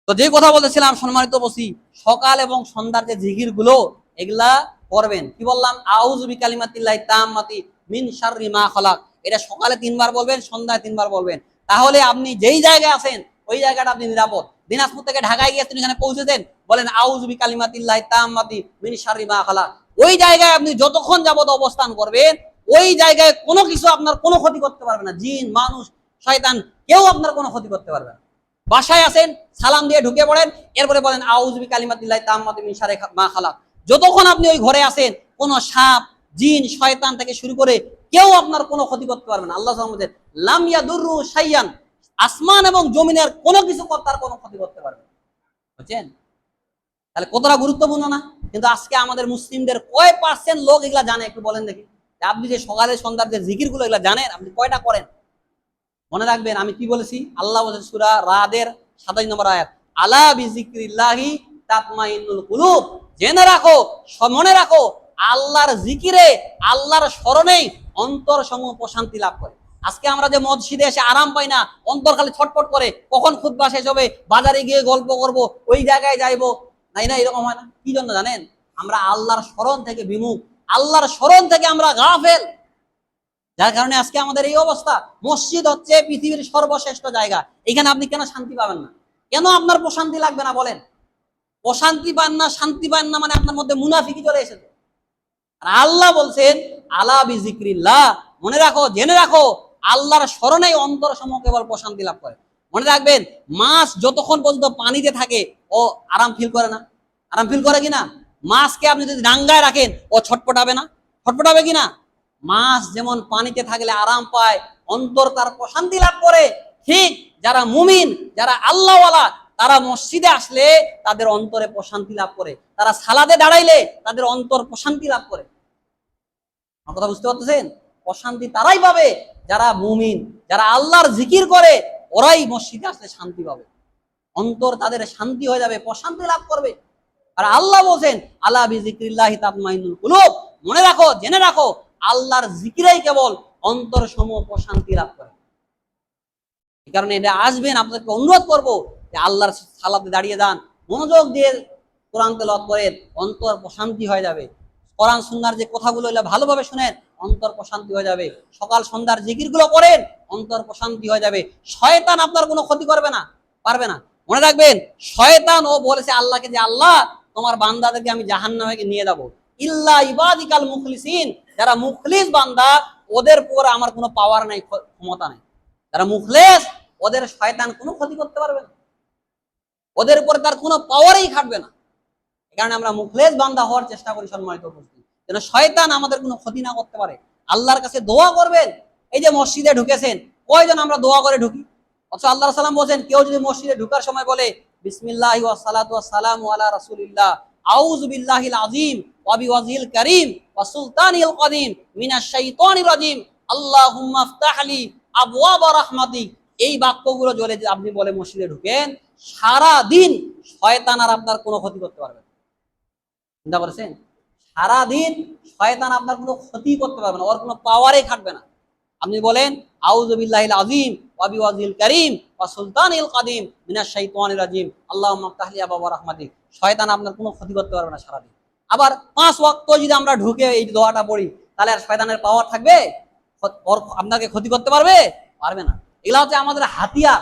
তো যে কথা বলতেছিলাম সম্মানিত বসি, সকাল এবং সন্ধ্যার যে জিকির গুলো এগুলা করবেন। কি বললাম? আউযু বিকালিমাতিল্লাহি তাম্মাতি মিন শাররি মা খালাক, এটা সকালে 3 বার বলবেন, সন্ধ্যায় 3 বার বলবেন। তাহলে আপনি যেই জায়গায় আছেন ওই জায়গাটা আপনি নিরাপদ। দিনাজপুর থেকে ঢাকায় গিয়েছেন, এখানে পৌঁছেছেন, বলেন আউযু বিকালিমাতিল্লাহি তাম্মাতি মিন শাররি মা খালাক। ওই জায়গায় আপনি যতক্ষণ যাবত অবস্থান করবেন, ওই জায়গায় কোনো কিছু আপনার কোনো ক্ষতি করতে পারবে না। জিন, মানুষ, শয়তান কেউ আপনার কোনো ক্ষতি করতে পারবে না। বাসায় আছেন, সালাম দিয়ে ঢুকে পড়েন, এরপরে বলেন আউযু বিকালিমাতিল্লাহি তাম্মাতি মিন শাররি মা খালাক। যতক্ষণ আপনি ওই ঘরে আছেন, কোনো সাপ, জিন, শয়তান থেকে শুরু করে কেউ আপনার কোনো ক্ষতি করতে পারবে না। আল্লাহ বলেন লাম ইয়াদুররু শাইয়ান, আসমান এবং জমিনের কোনো কিছু তার কোনো ক্ষতি করতে পারবে না। বুঝছেন? তাহলে কতটা গুরুত্বপূর্ণ না? কিন্তু আজকে আমাদের মুসলিমদের কয় পার্সেন্ট লোক এগুলা জানে একটু বলেন দেখি। আপনি যে সকালে সন্ধ্যার যে জিকির গুলো এগুলা জানেন, আপনি কয়টা করেন? মনে রাখবেন আমি কি বলেছি, আল্লাহ বলেছেন সূরা রাদের 27 নম্বর আয়াত, আলা বিযিকরিল্লাহি তাতমাইন্নুল কুলুব। জেনে রাখো, মনে রাখো, আল্লাহর জিকিরে, আল্লাহর স্মরণেই অন্তর সমূহ প্রশান্তি লাভ করে। আজকে আমরা যে মসজিদে এসে আরাম পাই না, অন্তর খালি ছটফট করে, কখন খুতবা শেষ হবে, বাজারে গিয়ে গল্প করব, ওই জায়গায় যাইবো, নাই না, এরকম হয় না। কি জন্য জানেন? আমরা আল্লাহর স্মরণ থেকে বিমুখ, আল্লাহর স্মরণ থেকে আমরা গাফেল। যার কারণে আজকে আমাদের এই অবস্থা। মসজিদ হচ্ছে পৃথিবীর সর্বশ্রেষ্ঠ জায়গা, এখানে আপনি কেন শান্তি পাবেন না? কেন আপনার প্রশান্তি লাগবে না বলেন? প্রশান্তি পান না, শান্তি পান না, মানে আপনার মধ্যে মুনাফিকি চলে এসেছে। আর আল্লাহ বলছেন আলা বিযিকরিল্লাহ, মনে রাখো, জেনে রাখো, আল্লাহর স্মরণেই অন্তর সমূহ কেবল প্রশান্তি লাভ করে। মনে রাখবেন, মাছ যতক্ষণ পর্যন্ত পানিতে থাকে ও আরাম ফিল করে না? আরাম ফিল করে কিনা? মাছকে আপনি যদি ডাঙ্গায় রাখেন, ও ছটপটাবে না? ছটপটাবে কিনা? মাছ যেমন পানিতে থাকলে আরাম পায়, অন্তর তার প্রশান্তি লাভ করে, ঠিক যারা মুমিন, যারা আল্লাহওয়ালা, তারা মসজিদে আসলে তাদের অন্তরে প্রশান্তি লাভ করে, তারা সালাদে দাঁড়াইলে তাদের অন্তর প্রশান্তি লাভ করে। আমার কথা বুঝতে পারতেছেন? প্রশান্তি তারাই পাবে যারা মুমিন, যারা আল্লাহর জিকির করে, ওরাই মসজিদে আসলে শান্তি পাবে, অন্তর তাদের শান্তি হয়ে যাবে, প্রশান্তি লাভ করবে। আর আল্লাহ বলছেন আলা বিযিকরিল্লাহি তাতমাইন্নুল কুলুব, মনে রাখো, জেনে রাখো, আল্লাহর জিকিরেই কেবল অন্তর সমূহ প্রশান্তি লাভ করে। এই কারণে এটা আসবেন, আপনাদেরকে অনুরোধ করবো যে আল্লাহর সালাতে দাঁড়িয়ে যান, মনোযোগ দিয়ে কোরআন তেলাওয়াত করেন, অন্তর প্রশান্তি হয়ে যাবে। কোরআন সুন্নাহর যে কথাগুলো এগুলো ভালোভাবে শুনেন, অন্তর প্রশান্তি হয়ে যাবে। সকাল সন্ধ্যার জিকিরগুলো করেন, অন্তর প্রশান্তি হয়ে যাবে। শয়তান আপনার কোনো ক্ষতি করবে না, পারবে না। মনে রাখবেন, শয়তান ও বলেছে আল্লাহকে যে আল্লাহ, তোমার বান্দাদেরকে আমি জাহান্নামে নিয়ে যাব, ইল্লা ইবাদিকাল মুখলিসিন, যারা মুখলিস বান্দা, ওদের উপর আমার কোনো পাওয়ার নাই, ক্ষমতা নেই। যারা মুখলেস, ওদের শয়তান কোনো ক্ষতি করতে পারবে না, ওদের উপর তার কোনো পাওয়ারই খাটবে না। এই কারণে আমরা মুখলেস বান্দা হওয়ার চেষ্টা করি সম্মানিত উপস্থিতি, যেন শয়তান আমাদের কোনো ক্ষতি না করতে পারে। আল্লাহর কাছে দোয়া করবেন। এই যে মসজিদে ঢুকেছেন, কয়জন আমরা দোয়া করে ঢুকি? অথচ আল্লাহ সাল্লাম বলছেন, কেউ যদি মসজিদে ঢুকার সময় বলে বিসমিল্লাহি ওয়া সালাতু ওয়া সালামু আলা রাসূলিল্লাহ, আউযু বিল্লাহিল আযীম ওয়া বিওয়াজহিল কারীম ওয়া সুলতানিল কাদীম মিনাশ শাইতানির রাজীম, আল্লাহুম্মা ইফতাহলি আবওয়াবা রাহমাতিক, এই বাক্যগুলো যদি আপনি বলে মসজিদে ঢুকেন, সারা দিন শয়তান আর আপনার কোনো ক্ষতি করতে পারবে না। চিন্তা করেছেন? সারাদিন শয়তান আপনার কোনো ক্ষতি করতে পারবে না, ওর কোনো পাওয়ারই খাটবে না। আপনি বলেন আউযু বিল্লাহিল আযীম ওয়া বিওয়াজহিল কারীম ওয়া সুলতানিল কাদীম মিনাশ শাইতানির রাজীম, আল্লাহুম্মা ইফতাহলি আবওয়াবা রাহমাতিক, শয়তান আপনার কোনো ক্ষতি করতে পারবে না সারাদিন। আবার 5 ওয়াক্ত যদি আমরা ঢুকে এই দোয়াটা পড়ি, তাহলে আর শয়তানের পাওয়ার থাকবে? ওর আপনাকে ক্ষতি করতে পারবে? পারবে না। এগুলা হচ্ছে আমাদের হাতিয়ার।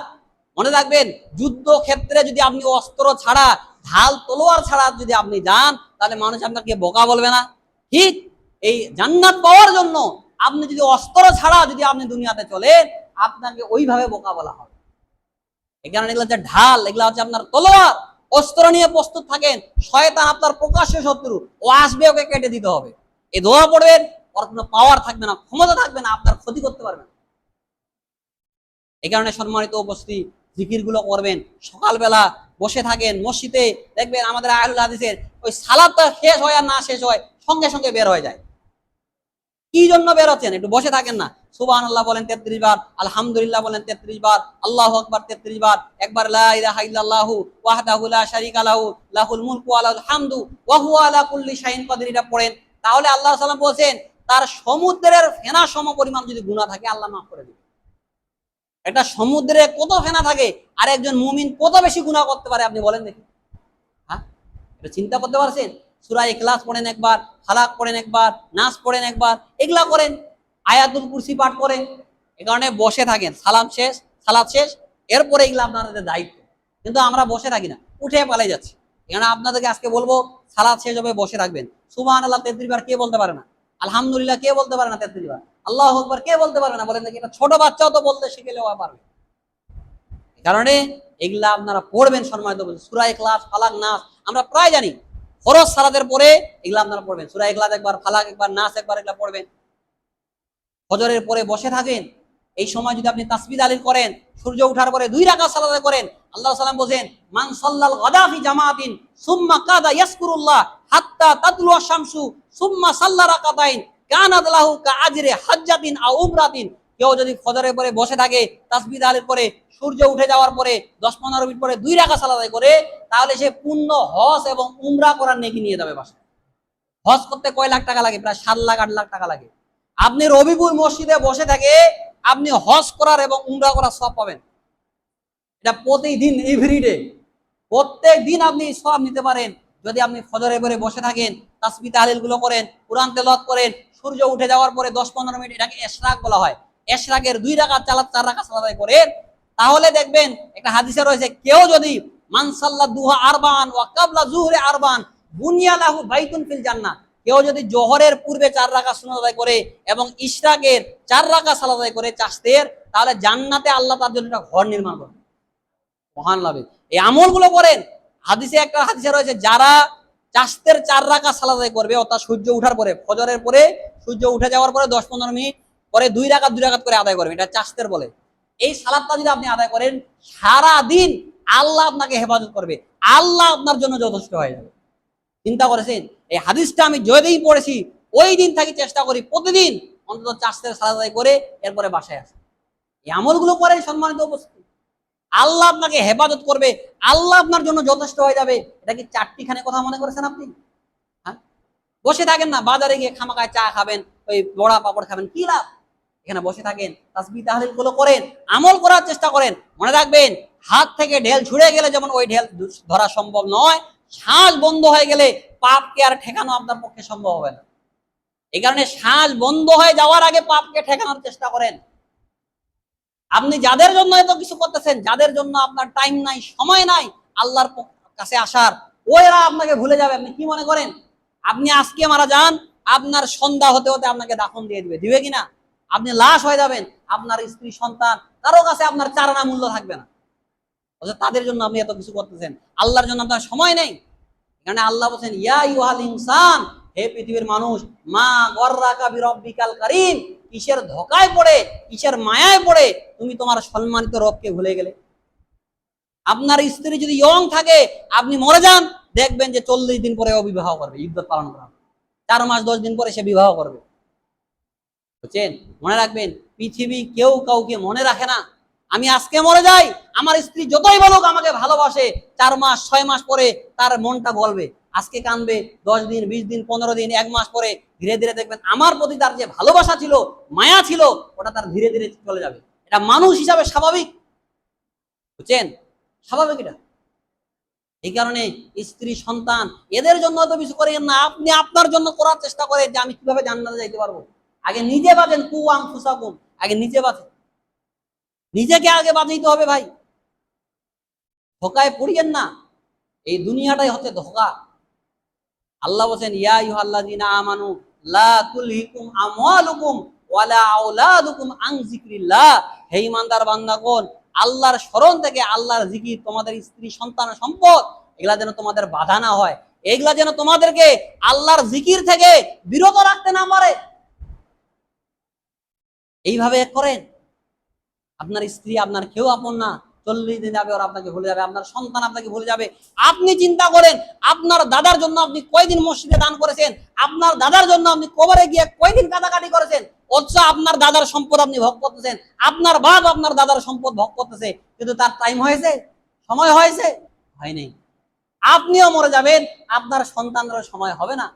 মনে রাখবেন, যুদ্ধ ক্ষেত্রে যদি আপনি অস্ত্র ছাড়া, ঢাল তলোয়ার ছাড়া যদি আপনি যান, তাহলে মানুষ আপনাকে বোকা বলবে না? ঠিক এই জান্নাত পাওয়ার জন্য আপনি যদি অস্ত্র ছাড়া যদি আপনি দুনিয়াতে চলেন, আপনাকে ওইভাবে বোকা বলা হবে। এই কারণে এগুলো হচ্ছে ঢাল, এগুলো হচ্ছে আপনার তলোয়ার। অস্ত্র নিয়ে প্রস্তুত থাকেন, শয়তান আপনার প্রকাশ্য শত্রু, ও আসবে, ওকে কেটে দিতে হবে। এই দোয়া পড়বেন, ওর কোনো পাওয়ার থাকবে না, ক্ষমতা থাকবে না, আপনার ক্ষতি করতে পারবে না। এই কারণে সম্মানিত উপস্থিতি, জিকির গুলো করবেন। সকালবেলা বসে থাকেন মসজিদে, দেখবেন আমাদের আহলুল হাদিসের ওই সালাতটা শেষ হয় আর না শেষ হয়, সঙ্গে সঙ্গে বের হয়ে যায়। কি জন্য বের হচ্ছেন? একটু বসে থাকেন না। সুবহানাল্লাহ বলেন 33 বার, আলহামদুলিল্লাহ বলেন 33 বার, আল্লাহু আকবার 33 বার, একবার লা ইলাহা ইল্লাল্লাহু ওয়াহদাহু লা শারীকা লাহু লাহুল মুলকু ওয়া লাহুল হামদু ওয়া হুয়া আলা কুল্লি শাইইন কাদির, এটা পড়েন। তাহলে আল্লাহ সাল্লাম বলেন, তার সমুদ্রের ফেনা সম পরিমাণ যদি গুনাহ থাকে, আল্লাহ মাফ করে দিবেন। একটা সমুদ্রে কত ফেনা থাকে, আর একজন মুমিন কত বেশি গুনাহ করতে পারে আপনি বলেন দেখি? হ্যাঁ, এটা চিন্তা করতে পারছেন? সূরা ইখলাস পড়েন একবার, ফালাক পড়েন একবার, নাস পড়েন একবার, এগুলা করেন, আয়াতুল কুরসি পাঠ করেন। এই কারণে বসে থাকেন, সালাম শেষ, সালাত শেষ, এরপরে এগুলা আপনাদের দায়িত্ব। কিন্তু আমরা বসে থাকি না, উঠে পালাই যাচ্ছি। এখানে আপনাদেরকে আজকে বলবো, সালাত শেষ হবে, বসে থাকবেন। সুবহানাল্লাহ 33 বার কে বলতে পারে না? আলহামদুলিল্লাহ কে বলতে পারে না 33 বার? আল্লাহু আকবার কে বলতে পারবে না? বলেন দেখি, এটা ছোট বাচ্চাও তো বলতে শিখেলেও পারবে। কারণে এগুলা আপনারা পড়বেন সম্মানিত বলছি। সূরা ইখলাস, ফালাক, নাস আমরা প্রায় জানি। ফরজ সালাতের পরে এগুলা আপনারা পড়বেন। সূরা ইখলাস একবার, ফালাক একবার, নাস একবার, এগুলা পড়বেন। ফজরের পরে বসে থাকেন, এই সময় যদি আপনি তাসবিহ তাহলিল করেন, সূর্য ওঠার পরে 2 রাকাত সালাত করেন, আল্লাহ সাল্লাম বলেন মান সাল্লাল গাদা ফি জামাতিন সুম্মা কাদা ইয়াসকুরুল্লাহ হাত্তা তাতলু আশ-শামসু সুম্মা সাল্লা রাকাতাইন কানাত লাহু কাআজরি হাজ্জাতিন আও উমরাতিন। কেউ যদি ফজরের পরে বসে থাকে, তাসবিহ তাহলিল করে, সূর্য উঠে যাওয়ার পরে 10-15 মিনিট পরে 2 রাকাত সালাত করে, তাহলে সে পূর্ণ হজ এবং উমরা করার নেকি নিয়ে যাবে বাসায়। হজ করতে কয় লাখ টাকা লাগে? প্রায় 7 লাখ 8 লাখ টাকা লাগে। আপনি রবিপুর মসজিদে বসে থাকে আপনি হজ করার এবং উমরা করার সব পাবেন। এটা প্রতিদিন, এভরিডে, প্রত্যেক দিন আপনি সব নিতে পারেন যদি আপনি ফজরে পরে বসে থাকেন, তাসবিহ তাহলিল গুলো করেন, কোরআন তেলাওয়াত করেন, সূর্য উঠে যাওয়ার পরে 10-15 মিনিট, এটাকে ইশরাক বলা হয়, ইশরাকের 2 রাকাত 4 রাকাত সালাত করেন, তাহলে দেখবেন একটা হাদিসে রয়েছে কেউ যদি মান সাল্লা দুহা আরবান ওয়া কাবলা যুহরি আরবান বুনিয়া লাহু বাইতুন ফিল জান্নাহ, কেউ যদি জোহরের পূর্বে 4 রাকাত সুন্নাত আদায় করে এবং ইশরাকের 4 রাকাত সালাত আদায় করে চাষতের, তাহলে জান্নাতে আল্লাহ তার জন্য একটা ঘর নির্মাণ করবে। মহান লাভ। এই আমলগুলো করেন। হাদিসে একটা হাদিসে রয়েছে যারা চাষতের 4 রাকাত সালাত আদায় করবে, অর্থাৎ সূর্য ওঠার পরে, ফজরের পরে সূর্য উঠে যাওয়ার পরে 10-15 মিনিট পরে 2 রাকাত 2 রাকাত করে আদায় করবে, এটা চাষতের বলে। এই সালাতটা যদি আপনি আদায় করেন সারা দিন, আল্লাহ আপনাকে হেফাজত করবে, আল্লাহ আপনার জন্য যথেষ্ট হয়ে যাবে। চিন্তা করেছেন? এই হাদিসটা আমি যেদিন পড়েছি ওই দিন থেকে চেষ্টা করি প্রতিদিন অন্তত চাষতের সালাত আদায় করে এরপরে বাসায় আসে। এই আমলগুলো করেন সম্মানিত উপস্থিতি, আল্লাহ আপনাকে হেফাজত করবে, আল্লাহ আপনার জন্য যথেষ্ট হয়ে যাবে। এটা কি চারটিখানে কথা মনে করেছেন আপনি? হ্যাঁ, বসে থাকেন না, বাজারে গিয়ে খামাখায় চা খাবেন, ওই বড়া পাপড় খাবেন, কি লাভ? এখানে বসে থাকেন, তাসবিহ তাহলিল গুলো করেন, আমল করার চেষ্টা করেন। মনে রাখবেন, হাত থেকে ঢেল ছুড়ে গেলে যেমন ওই ঢেল ধরা সম্ভব নয়, শ্বাস বন্ধ হয়ে গেলে পাপকে আর ঠেকানো আপনার পক্ষে সম্ভব হবে না। এই কারণে শ্বাস বন্ধ হয়ে যাওয়ার আগে পাপকে ঠেকানোর চেষ্টা করেন। আপনি যাদের জন্য এত কিছু করতেছেন, যাদের জন্য আপনার টাইম নাই, সময় নাই আল্লাহর কাছে আসার, ওরা আপনাকে ভুলে যাবে। আপনি কি মনে করেন আপনি আজকে মারা যান, আপনার সন্ধ্যা হতে হতে আপনাকে দাফন দিয়ে দিবে? দিবে কিনা? আপনি লাশ হয়ে যাবেন, আপনার স্ত্রী সন্তান কারো কাছে আপনার চারানা মূল্য থাকবে না। তাদের জন্য আপনি এত কিছু করতেছেন, আল্লাহর জন্য আপনার সময় নেই। এখানে আল্লাহ বলছেন ইয়া আইয়ুহাল ইনসান, হে পৃথিবীর মানুষ, মা গররাকা বিরব্বিকাল কারীম, কিসের ধোকায় পড়ে, কিসের মায়ায় পড়ে তুমি তোমার সম্মানিত রবকে ভুলে গেলে? আপনার স্ত্রী যদি ইয়ং থাকে, আপনি মরে যান, দেখবেন যে 40 দিন পরে ও বিবাহ করবে, ইদ্যত পালন করা, 4 মাস 10 দিন পরে সে বিবাহ করবে। বুঝছেন? মনে রাখবেন, পৃথিবী কেউ কাউকে মনে রাখে না। আমি আজকে মরে যাই, আমার স্ত্রী যতই বলুক আমাকে ভালোবাসে, 4 মাস 6 মাস পরে তার মনটা গলবে, আজকে কানবে, 10 দিন 20 দিন 15 দিন 1 মাস পরে ধীরে ধীরে দেখবেন আমার প্রতি তার যে ভালোবাসা ছিল, মায়া ছিল, ওটা তার ধীরে ধীরে চলে যাবে। এটা মানুষ হিসাবে স্বাভাবিক। বুঝছেন? স্বাভাবিক এটা। এই কারণে স্ত্রী সন্তান এদের জন্য এত কিছু করেন না, আপনি আপনার জন্য করার চেষ্টা করেন যে আমি কিভাবে জান্নাতে যাইতে পারবো। আগে নিজে বাঁচেন, কু আনফুসাকুম, আগে নিজে বাঁচেন, নিজেকে আগে বাঁচাইতে হবে ভাই। ধোকায় পড়িয়েন না, এই দুনিয়াটাই হচ্ছে ধোকা। আল্লাহ বলেন ইয়া আইয়ুহাল্লাযীনা আমানু লা তুলহিকুম আমওয়ালুকুম ওয়ালা আওলাদুকুম আন যিকরিল্লাহ, হে ঈমানদার বান্দাগণ, আল্লাহর স্মরণ থেকে, আল্লাহর জিকির, তোমাদের স্ত্রী সন্তান সম্পদ এগুলা যেন তোমাদের বাধা না হয়, এগুলা যেন তোমাদেরকে আল্লাহর জিকির থেকে বিরত রাখতে না পারে। এইভাবে করেন। আপনার স্ত্রী আপনার কেউ আপন না, 40 দিন যাবে ওরা আপনাকে ভুলে যাবে, আপনার সন্তান আপনাকে ভুলে যাবে। আপনি চিন্তা করেন, আপনার দাদার জন্য আপনি কয়দিন মসজিদে দান করেছেন, আপনার দাদার জন্য আপনি কবরে গিয়ে কয়দিন কাটাকাটি করেছেন, অথচ আপনার দাদার সম্পদ আপনি ভোগ করতেছেন, আপনার বাপ আপনার দাদার সম্পদ ভোগ করতেছে, কিন্তু তার টাইম হয়েছে, সময় হয়েছে, হয়নি। আপনিও মরে যাবেন, আপনার সন্তানরা সময় হবে না।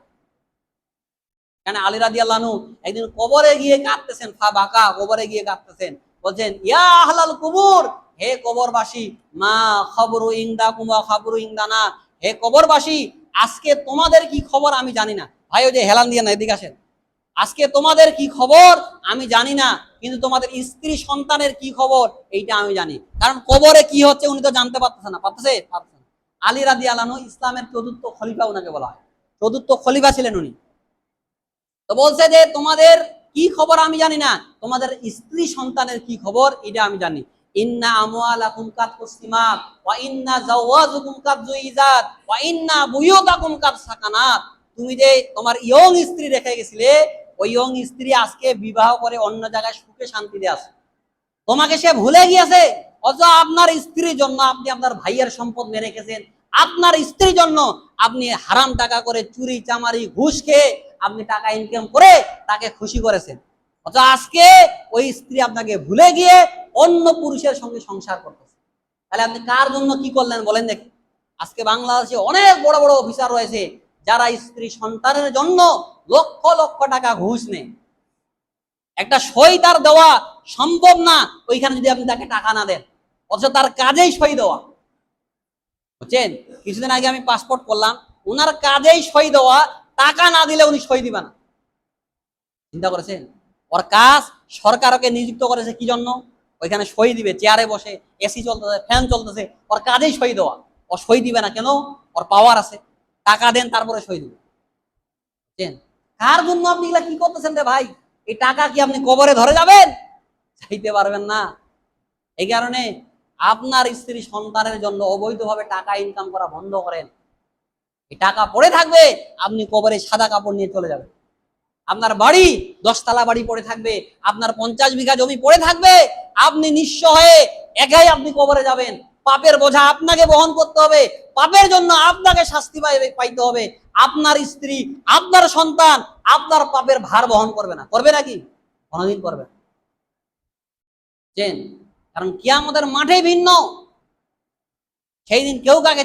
কেন? আলী রাদিয়াল্লাহু আনহু একদিন কবরে গিয়ে কাঁদতেছেন, বাঁকা কবরে গিয়ে কাঁদতেছেন, বলছেন ইয়া আহলাল কুবুর, হে কবরবাসী, মা খবরু ইনদাকুম ওয়া খবরু ইনদানা, হে কবরবাসী, আজকে তোমাদের কি খবর আমি জানি না। ভাই ওই যে হেলান দিয়ে না, এদিকে আসেন। আজকে তোমাদের কি খবর আমি জানি না, কিন্তু তোমাদের স্ত্রী সন্তানের কি খবর এইটা আমি জানি। কারণ কবরে কি হচ্ছে উনি তো জানতে পারতেছে না। পারতেছে? আলী রাদিয়াল্লাহু আনহু ইসলামের চতুর্থ খলিফা উনাকে বলা হয়, চতুর্থ খলিফা ছিলেন উনি। তো বলছে যে তোমাদের কি খবর আমি জানি না, তোমাদের স্ত্রী সন্তানের কি খবর এটা আমি জানি। ইন্না আমওয়ালাকুম কাতকুসিমাত ওয়া ইন্না জাওয়াজুকুম কাতজুইজাত ওয়া ইন্না বুয়ুতাকুম কাতসাকানাত। তুমি যে তোমার ইয়ং স্ত্রী রেখে গেছিলে, ওই ইয়ং স্ত্রী আজকে বিবাহ করে অন্য জায়গায় সুখে শান্তিতে আছে, তোমাকে সে ভুলে গিয়েছে। অথচ আপনার স্ত্রীর জন্য আপনি আপনার ভাইয়ের সম্পদ মেরে রেখেছেন, আপনার স্ত্রীর জন্য আপনি হারাম টাকা করে চুরি চামারি ঘুষ খেয়ে আপনি টাকা ইনকাম করে তাকে খুশি করেছেন। অথচ আজকে ওই স্ত্রী আপনাকে ভুলে গিয়ে অন্য পুরুষের সঙ্গে সংসার করতেছে। তাহলে আপনি কার জন্য কি করলেন বলেন দেখি। আজকে বাংলাদেশে অনেক বড় বড় অফিসার রয়েছে যারা স্ত্রী সন্তানের জন্য লক্ষ লক্ষ টাকা ঘুষ নেয়। একটা সই তার দেওয়া সম্ভব না ওইখানে যদি আপনি তাকে টাকা না দেন, অথচ তার কাজেই সই দেওয়া। বুঝছেন, কিছুদিন আগে আমি পাসপোর্ট করলাম, ওনার কাজেই সই দেওয়া, টাকা না দিলে উনি সই দিবেন না। চিন্তা করেছেন, ওর কাজ সরকার ওকে নিযুক্ত করেছে কি জন্য? ওইখানে সই দিবে, চেয়ারে বসে, এসি চলতেছে, ফ্যান চলতেছে, ওর কাজেই সই দেওয়া। ও সই দিবে না কেন? ওর পাওয়ার আছে, টাকা দেন তারপরে সই দিবে। বুঝছেন, কার জন্য আপনি এগুলা কি করতেছেন রে ভাই? এই টাকা কি আপনি কবরে ধরে যাবেন? চাইতে পারবেন না। এই কারণে আপনার স্ত্রী সন্তানের জন্য অবৈধভাবে টাকা ইনকাম করা বন্ধ করেন। এই টাকা পড়ে থাকবে, আপনি কবরে সাদা কাপড় নিয়ে চলে যাবেন। আপনার বাড়ি 10 তলা বাড়ি পড়ে থাকবে, আপনার 50 বিঘা জমি পড়ে থাকবে, আপনি নিঃস্ব হয়ে একাই আপনি কবরে যাবেন। পাপের বোঝা আপনাকে বহন করতে হবে, পাপের জন্য আপনাকে শাস্তি পাইতে হবে। আপনার স্ত্রী, আপনার সন্তান আপনার পাপের ভার বহন করবে না। করবে নাকি? কোনোদিন করবে না। কারণ কিয়ামতের মাঠে ভিন্ন, সেই দিন কেউ কাকে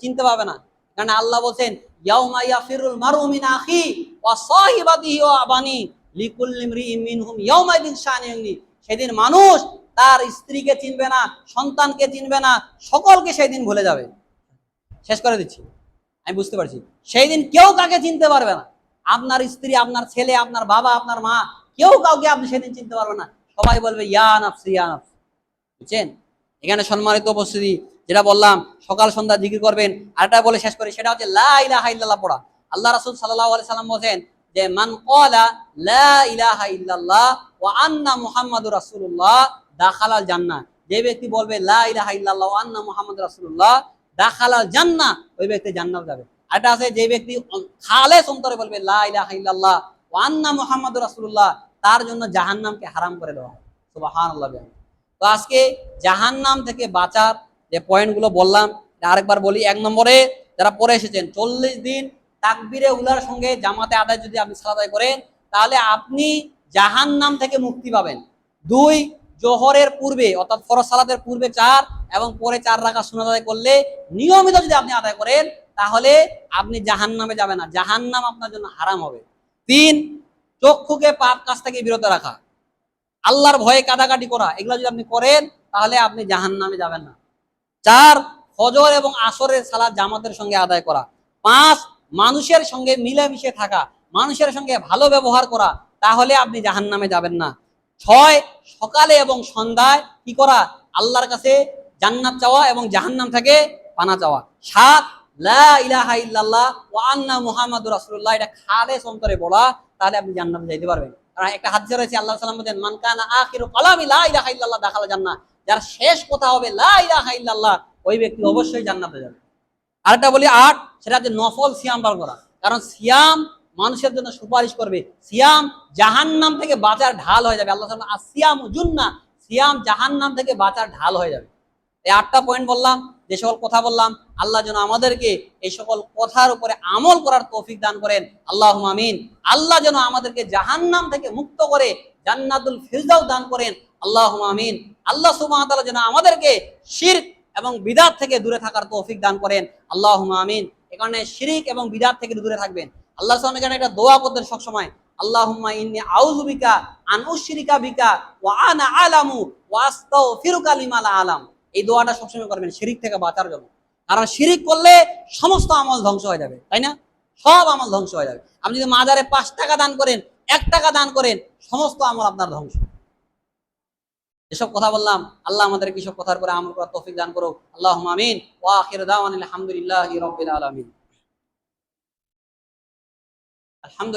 চিনতে পাবে না। কারণ আল্লাহ বলছেন, ইয়াউমা ইয়াফিরুল মারউ মিন আখি ওয়া সাহিবাতিহি ওয়া বানি লিকুল্লি ইমরিইন মিনহুম ইয়াউমাইদিন শানিউনি। সেদিন মানুষ তার স্ত্রীকে চিনবে না, সন্তানকে চিনবে না, সকলকে সেই দিন ভুলে যাবে। শেষ করে দিচ্ছি, আমি বুঝতে পারছি। সেই দিন কেউ কাকে চিনতে পারবে না। আপনার স্ত্রী, আপনার ছেলে, আপনার বাবা, আপনার মা, কেউ কাউকে আপনি সেদিন চিনতে পারবেন না। সবাই বলবে ইয়া নাফসি ইয়া নাফসি। বুঝছেন? এখানে সম্মানিত উপস্থিতি, যেটা বললাম সকাল সন্ধ্যা জিকির করবেন, আরেকটা বলে শেষ করি, সেটা হচ্ছে লা ইলাহা ইল্লাল্লাহ পড়া। আল্লাহ রাসূল সাল্লাল্লাহু আলাইহি সাল্লাম বলেন যে মান ক্বালা লা ইলাহা ইল্লাল্লাহ ওয়া আন্না মুহাম্মাদুর রাসূলুল্লাহ দাখালাল জান্নাহ। যে ব্যক্তি বলবে লা ইলাহা ইল্লাল্লাহ ওয়া আন্না মুহাম্মাদুর রাসূলুল্লাহ দাখালাল জান্নাহ, ওই ব্যক্তি জান্নাত যাবে। আরেকটা আছে, যে ব্যক্তি খালেস অন্তরে বলবে লা ইলাহা ইল্লাল্লাহ ওয়া আন্না মুহাম্মাদুর রাসূলুল্লাহ, তার জন্য জাহান্নামকে হারাম করে দেওয়া হয়। সুবহানাল্লাহ। তো আজকে জাহান্নাম থেকে বাঁচার যে পয়েন্টগুলো বললাম আরেকবার বলি। 1 নম্বরে, যারা পড়ে এসেছেন, 40 দিন তাকবীরে উলার সঙ্গে জামাতে আদায় যদি আপনি সালাত আদায় করেন, তাহলে আপনি জাহান্নাম থেকে মুক্তি পাবেন। 2, জোহরের পূর্বে অর্থাৎ ফরজ সালাতের পূর্বে 4 এবং পরে 4 রাকাত সুন্নাত আদায় করলে নিয়মিত যদি আপনি আদায় করেন, তাহলে আপনি জাহান্নামে যাবেন না, জাহান্নাম আপনার জন্য হারাম হবে। 3, চক্ষুকে পাপ কাজ থেকে বিরত রাখা, আল্লাহর ভয়ে কাটাকাটি করা, এগুলো যদি আপনি করেন তাহলে আপনি জাহান্নামে যাবেন না। 4, ফজর এবং আসরের সালাত জামাতের সঙ্গে আদায় করা। 5, মানুষের সঙ্গে মিলেমিশে থাকা, মানুষের সঙ্গে ভালো ব্যবহার করা, তাহলে আপনি জাহান্নামে যাবেন না। 6, সকালে এবং সন্ধ্যায় কি করা? আল্লাহর কাছে জান্নাত চাওয়া এবং জাহান্নাম থেকে পানা চাওয়া। 7, লা ইলাহা ইল্লাল্লাহ ওয়া আন্না মুহাম্মাদুর রাসূলুল্লাহ, এটা খালেস অন্তরে বলা, তাহলে আপনি জান্নাতে যাইতে পারবেন। কারণ একটা হাদিসে রয়েছে, আল্লাহ সাল্লাল্লাহু আলাইহি ওয়াসাল্লাম বলেন, মান কানা আখিরু কালামি লা ইলাহা ইল্লাল্লাহ দাখালা জান্নাহ, যার শেষ কথা হবে লা ইলাহা ইল্লাল্লাহ, ওই ব্যক্তি অবশ্যই জান্নাতে যাবে। আরেকটা বলি 8, সেটা হচ্ছে নফল সিয়াম পালন করা। কারণ সিয়াম মানুষের জন্য সুপারিশ করবে, সিয়াম জাহান্নাম থেকে বাঁচার ঢাল হয়ে যাবে। আল্লাহ সাল্লাল্লাহু আলাইহি ওয়াসাল্লাম আসিয়ামু জুন্নাহ, সিয়াম জাহান্নাম থেকে বাঁচার ঢাল হয়ে যাবে। এই 8টা পয়েন্ট বললাম, যে সকল কথা বললাম, আল্লাহ যেন আমাদেরকে এই সকল কথার উপরে আমল করার তৌফিক দান করেন। আল্লাহুম্মা আমিন। আল্লাহ যেন আমাদেরকে জাহান্নাম থেকে মুক্ত করে জান্নাতুল ফিরদাউস দান করেন। আল্লাহুম্মা আমিন। আল্লাহ সুবহানাহু ওয়া তাআলা যেন আমাদেরকে শিরক এবং বিদআত থেকে দূরে থাকার তৌফিক দান করেন। আল্লাহুম্মা আমিন। এই কারণে শিরক এবং বিদআত থেকে দূরে থাকবেন। আল্লাহ সুবহানাহু ওয়া তাআলা একটা দোয়া করতেন সব সময়, আল্লাহুম্মা ইন্নী আউযু বিকা আন উশরিকা বিকা ওয়া আনা আলামু ওয়া আস্তাগফিরুকা লিমা লা আলাম। এই দোয়াটা সবসময় করবেন শিরিক থেকে বাঁচার জন্য। কারণ শিরিক করলে সমস্ত আমল ধ্বংস হয়ে যাবে, তাই না? সব আমল ধ্বংস হয়ে যাবে। আপনি যদি মাজারে 5 টাকা দান করেন, 1 টাকা দান করেন, সমস্ত আমল আপনার ধ্বংস। এসব কথা বললাম, আল্লাহ আমাদের কি সব কথার পরে আমল করার তৌফিক দান করুক। আল্লাহুম্মা আমিন। ওয়া আখিরু দাওয়ানা আলহামদুলিল্লাহি রাব্বিল আলামিন। আলহামদুলিল্লাহ।